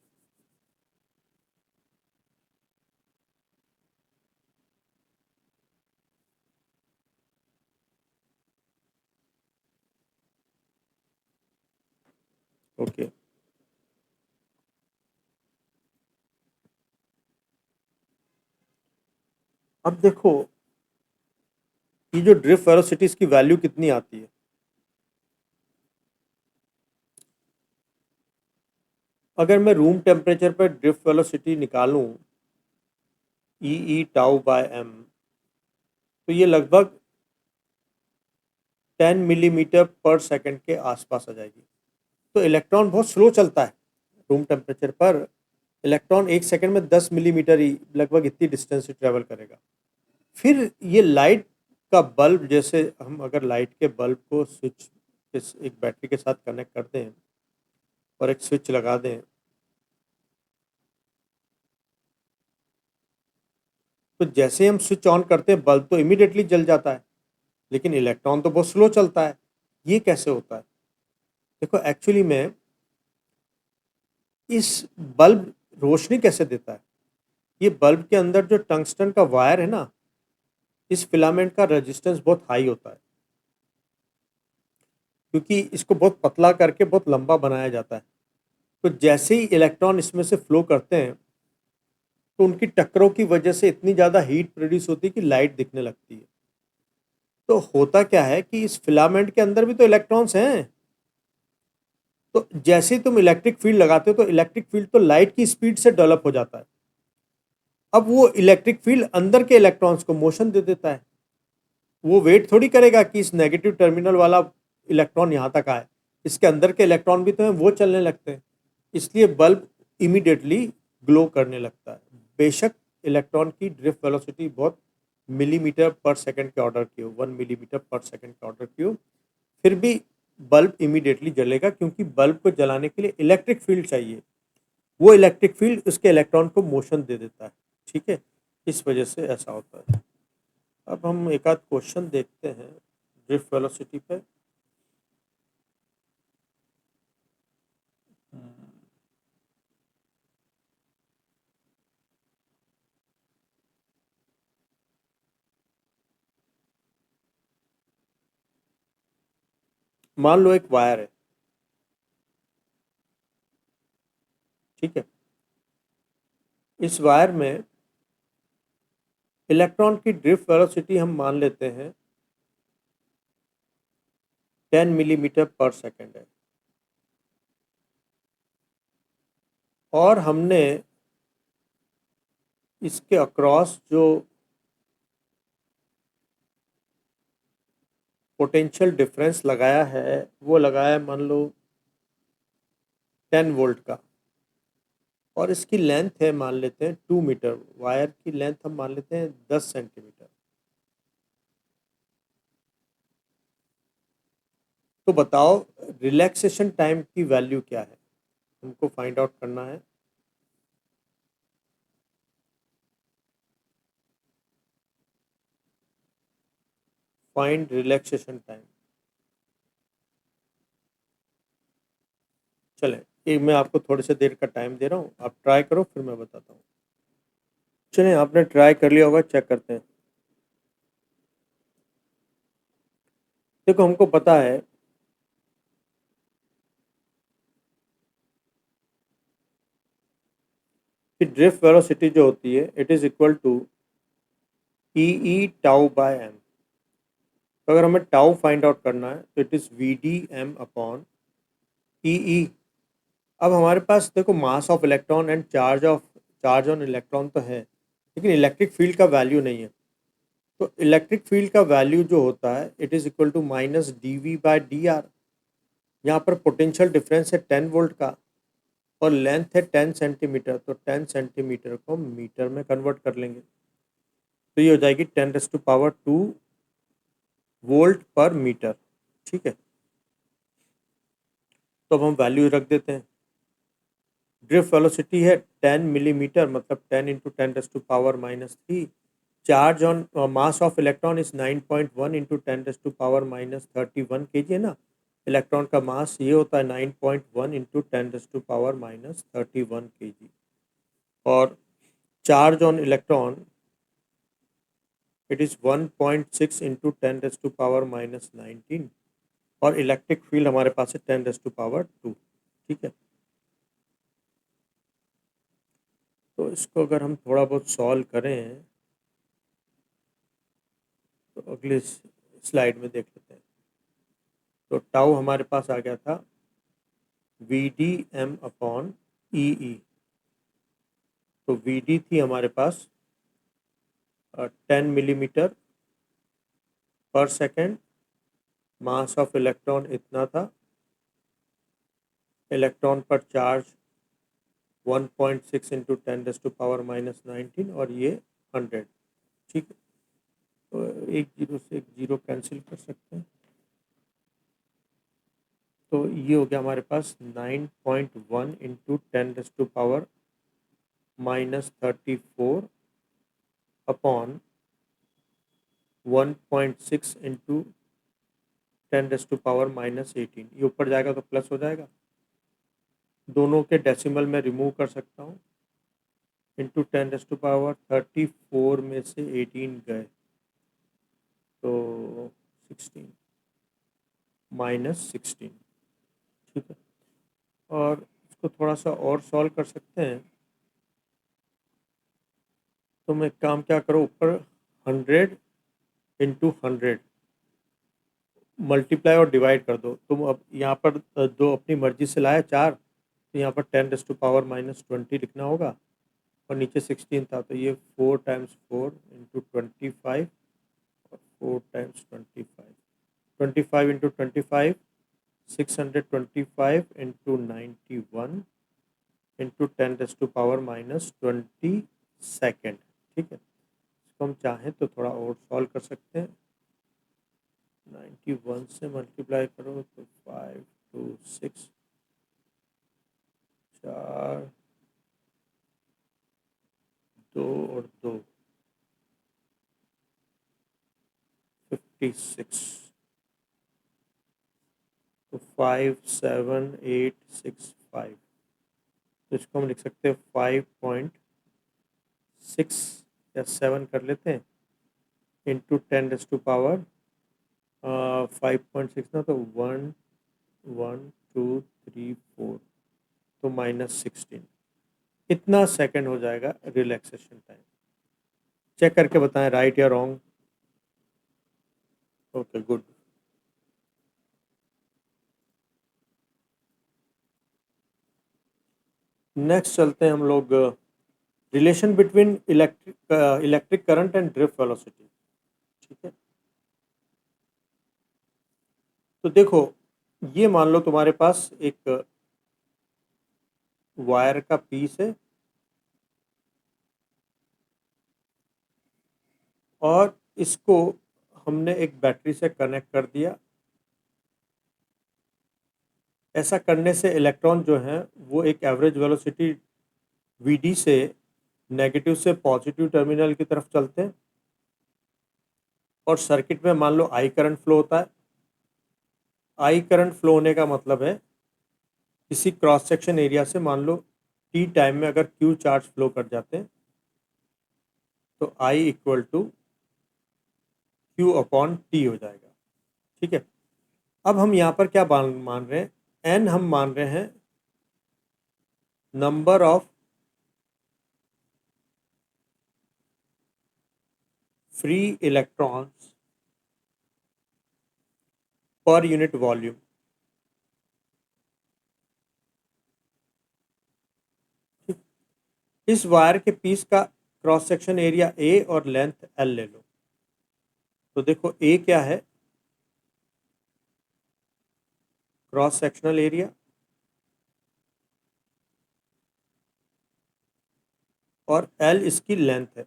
ओके, अब देखो ये जो ड्रिफ्ट वेलोसिटी की वैल्यू कितनी आती है। अगर मैं रूम टेम्परेचर पर ड्रिफ्ट वेलोसिटी निकालूं ई टाउ बाय एम, तो ये लगभग 10 मिलीमीटर पर सेकंड के आसपास आ जाएगी। तो इलेक्ट्रॉन बहुत स्लो चलता है रूम टेम्परेचर पर। इलेक्ट्रॉन एक सेकंड में 10 मिलीमीटर ही लगभग इतनी डिस्टेंस से ट्रेवल करेगा। फिर ये लाइट का बल्ब, जैसे हम अगर लाइट के बल्ब को स्विच एक बैटरी के साथ कनेक्ट करते हैं और एक स्विच लगा दें, तो जैसे हम स्विच ऑन करते हैं बल्ब तो इमीडिएटली जल जाता है, लेकिन इलेक्ट्रॉन तो बहुत स्लो चलता है। ये कैसे होता है? देखो एक्चुअली में इस बल्ब रोशनी कैसे देता है, ये बल्ब के अंदर जो टंगस्टन का वायर है ना, इस फिलामेंट का रेजिस्टेंस बहुत हाई होता है, क्योंकि इसको बहुत पतला करके बहुत लंबा बनाया जाता है। तो जैसे ही इलेक्ट्रॉन इसमें से फ्लो करते हैं तो उनकी टक्करों की वजह से इतनी ज़्यादा हीट प्रोड्यूस होती है कि लाइट दिखने लगती है। तो होता क्या है कि इस फिलामेंट के अंदर भी तो इलेक्ट्रॉन्स हैं। तो जैसे ही तुम इलेक्ट्रिक फील्ड लगाते हो तो इलेक्ट्रिक फील्ड तो लाइट की स्पीड से डेवलप हो जाता है। अब वो इलेक्ट्रिक फील्ड अंदर के इलेक्ट्रॉन्स को मोशन दे देता है। वो वेट थोड़ी करेगा कि इस नेगेटिव टर्मिनल वाला इलेक्ट्रॉन यहाँ तक आए, इसके अंदर के इलेक्ट्रॉन भी तो हैं, वो चलने लगते हैं। इसलिए बल्ब इमीडिएटली ग्लो करने लगता है। बेशक इलेक्ट्रॉन की ड्रिफ्ट वेलोसिटी बहुत मिलीमीटर पर सेकंड के ऑर्डर की हो, 1 मिलीमीटर पर सेकंड के ऑर्डर की हो, फिर भी बल्ब इमीडिएटली जलेगा, क्योंकि बल्ब को जलाने के लिए इलेक्ट्रिक फील्ड चाहिए। वो इलेक्ट्रिक फील्ड उसके इलेक्ट्रॉन को मोशन दे देता है। ठीक है, इस वजह से ऐसा होता है। अब हम एक आध क्वेश्चन देखते हैं ड्रिफ्ट वेलोसिटी पे। मान लो एक वायर है, ठीक है। इस वायर में इलेक्ट्रॉन की ड्रिफ्ट वेलोसिटी हम मान लेते हैं 10 मिलीमीटर पर सेकंड है, और हमने इसके अक्रॉस जो पोटेंशियल डिफरेंस लगाया है वो लगाया मान लो 10 वोल्ट का, और इसकी लेंथ है मान लेते हैं 2 मीटर। वायर की लेंथ हम मान लेते हैं 10 सेंटीमीटर। तो बताओ रिलैक्सेशन टाइम की वैल्यू क्या है, हमको फाइंड आउट करना है। Find relaxation time. चलें, ये मैं आपको थोड़ी सी देर का टाइम दे रहा हूँ, आप ट्राई करो फिर मैं बताता हूँ। चलें, आपने ट्राई कर लिया होगा, चेक करते हैं। देखो हमको पता है कि ड्रिफ्ट वेलोसिटी जो होती है it is equal to e tau by m. तो अगर हमें टाउ फाइंड आउट करना है तो it is v d m upon e. अब हमारे पास देखो mass of electron and charge on electron तो है, लेकिन इलेक्ट्रिक फील्ड का वैल्यू नहीं है। तो इलेक्ट्रिक फील्ड का वैल्यू जो होता है it is equal to minus D V by D R. यहाँ पर पोटेंशियल डिफरेंस है 10 वोल्ट का और लेंथ है 10 सेंटीमीटर, तो 10 सेंटीमीटर को मीटर में कन्वर्ट कर लेंगे, तो ये हो जाएगी 10⁻²वोल्ट पर मीटर। ठीक है, तो अब हम वैल्यू रख देते हैं। ड्रिफ्ट वेलोसिटी है 10 मिलीमीटर, मतलब 10 into 10⁻³ charge on mass of electron is 9.1 into 10⁻³ kg है ना। इलेक्ट्रॉन का मास ये होता है 9.1 इंटू 10⁻³ kg। और charge on electron it is 1.6 into 10⁻⁻19 और इलेक्ट्रिक फील्ड हमारे पास है 10⁻²। ठीक है, तो इसको अगर हम थोड़ा बहुत सॉल्व करें तो अगले स्लाइड में देख लेते हैं। तो टाउ हमारे पास आ गया था VdM/EE। तो Vd थी हमारे पास 10 मिलीमीटर पर सेकेंड, मास ऑफ इलेक्ट्रॉन इतना था, इलेक्ट्रॉन पर चार्ज 1.6 इंटू 10⁻⁻19 और ये 100। ठीक है, तो एक जीरो से एक जीरो कैंसिल कर सकते हैं, तो ये हो गया हमारे पास 9.1 इंटू 10⁻34 अपॉन 1.6 इंटू 10⁻18। ये ऊपर जाएगा तो प्लस हो जाएगा, दोनों के डेसिमल में रिमूव कर सकता हूँ। इंटू 10⁻34 में से 18 गए तो 16 -16। ठीक है, और इसको थोड़ा सा और सॉल्व कर सकते हैं। तो मैं काम क्या करूँ, ऊपर 100 इंटू 100 मल्टीप्लाई और डिवाइड कर दो। तुम अब यहाँ पर दो अपनी मर्जी से लाया 4, तो यहाँ पर 10⁻⁻20 लिखना होगा और नीचे 16 था, तो ये 4 टाइम्स 4 इंटू 25 और 4 times 25 into 25 625 into 91 into 10⁻⁻20 second. ठीक है, इसको हम चाहें तो थोड़ा और सॉल्व कर सकते हैं। 91 से मल्टीप्लाई करो तो 5 2 6 4 2 और 2 56, तो 57865। तो इसको हम लिख सकते हैं 5.6 या 7 कर लेते हैं इंटू 10⁻5.6 ना, तो 1 1 2 3 4, तो -16। इतना सेकंड हो जाएगा रिलैक्सेशन टाइम। चेक करके बताएं राइट या रॉन्ग। Okay, good. नेक्स्ट चलते हैं हम लोग, relation between electric current and drift velocity. ठीक है, तो देखो, ये मान लो तुम्हारे पास एक वायर का पीस है और इसको हमने एक बैटरी से कनेक्ट कर दिया। ऐसा करने से इलेक्ट्रॉन जो है वो एक एवरेज वेलोसिटी Vd से नेगेटिव से पॉजिटिव टर्मिनल की तरफ चलते हैं और सर्किट में मान लो I करंट फ्लो होता है। I करंट फ्लो होने का मतलब है किसी क्रॉस सेक्शन एरिया से मान लो t टाइम में अगर Q चार्ज फ्लो कर जाते हैं तो I इक्वल टू Q/T हो जाएगा। ठीक है, अब हम यहाँ पर क्या मान रहे हैं, n हम मान रहे हैं number of free electrons per unit volume. इस वायर के पीस का क्रॉस सेक्शन एरिया A और लेंथ L ले लो। तो देखो A क्या है, क्रॉस सेक्शनल एरिया, और L इसकी लेंथ है।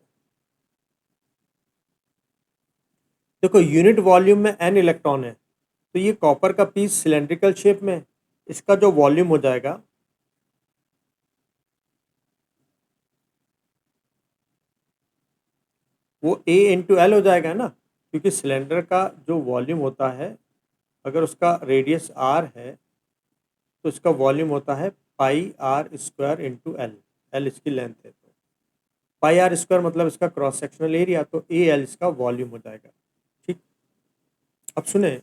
देखो यूनिट वॉल्यूम में n इलेक्ट्रॉन है, तो ये कॉपर का पीस सिलेंड्रिकल शेप में है, इसका जो वॉल्यूम हो जाएगा वो A इंटू एल हो जाएगा ना, क्योंकि सिलेंडर का जो वॉल्यूम होता है, अगर उसका रेडियस r है तो इसका वॉल्यूम होता है pi r square into l. L इसकी लेंथ है, तो पाई आर स्क्वायर मतलब इसका क्रॉस सेक्शनल एरिया, तो ए एल इसका वॉल्यूम हो जाएगा। ठीक, अब सुने,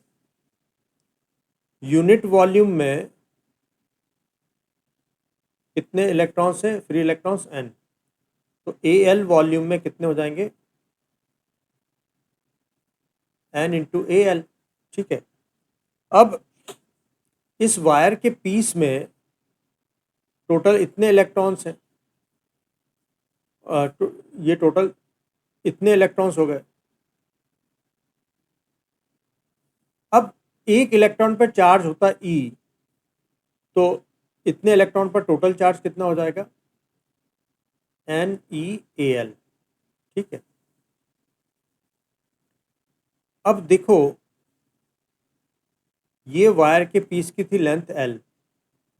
यूनिट वॉल्यूम में कितने इलेक्ट्रॉन्स हैं, फ्री इलेक्ट्रॉन्स n, तो ए एल वॉल्यूम में कितने हो जाएंगे, n इंटू ए एल। ठीक है, अब इस वायर के पीस में टोटल इतने इलेक्ट्रॉन्स हैं, ये टोटल इतने इलेक्ट्रॉन्स हो गए। अब एक इलेक्ट्रॉन पर चार्ज होता है ई, तो इतने इलेक्ट्रॉन पर टोटल चार्ज कितना हो जाएगा, एन ई ए एल। ठीक है, अब देखो ये वायर के पीस की थी लेंथ एल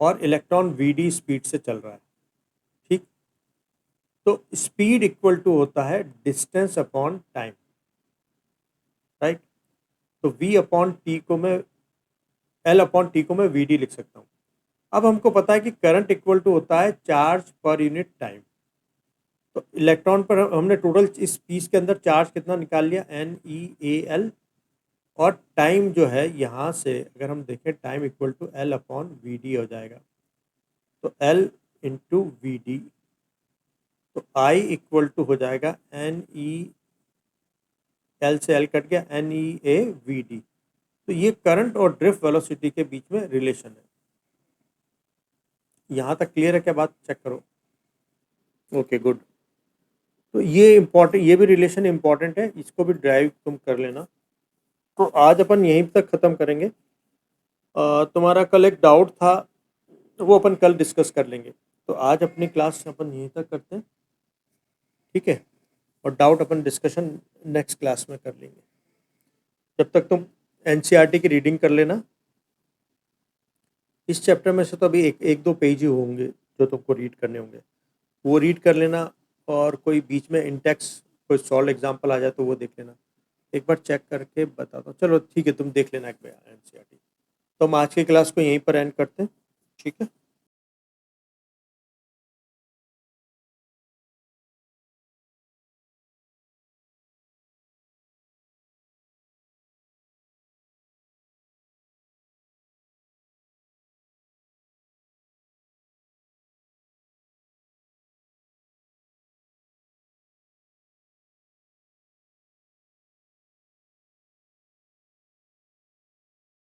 और इलेक्ट्रॉन वी डी स्पीड से चल रहा है। ठीक, तो स्पीड इक्वल टू होता है डिस्टेंस अपॉन टाइम, राइट। तो v अपॉन टी को मैं एल अपॉन टी को मैं वी डी लिख सकता हूँ। अब हमको पता है कि करंट इक्वल टू होता है चार्ज पर यूनिट टाइम। तो इलेक्ट्रॉन पर हमने टोटल इस पीस के अंदर चार्ज कितना निकाल लिया, एन ई ए एल, और टाइम जो है यहाँ से अगर हम देखें time equal to L upon V D हो जाएगा। तो एल इंटू वी डी, तो आई इक्वल टू हो जाएगा एन ई, एल से एल कट गया, N E A V D. तो ये करंट और ड्रिफ्ट वेलोसिटी के बीच में रिलेशन है। यहाँ तक क्लियर है क्या बात, चेक करो। Okay good. तो ये इम्पोर्टेंट, ये भी रिलेशन इम्पोर्टेंट है, इसको भी ड्राइव तुम कर लेना। तो आज अपन यहीं तक ख़त्म करेंगे। तुम्हारा कल एक डाउट था, वो अपन कल डिस्कस कर लेंगे। तो आज अपनी क्लास अपन यहीं तक करते हैं, ठीक है, और डाउट अपन डिस्कशन नेक्स्ट क्लास में कर लेंगे। जब तक तुम एनसीईआरटी की रीडिंग कर लेना। इस चैप्टर में से तो अभी एक दो पेज ही होंगे जो तुमको रीड करने होंगे, वो रीड कर लेना। और कोई बीच में इंटेक्स कोई सॉल्व एग्जांपल आ जाए तो वो देख लेना, एक बार चेक करके बता दो। चलो ठीक है, तुम देख लेना एक बार एनसीईआरटी। तो हम आज की क्लास को यहीं पर एंड करते हैं, ठीक है।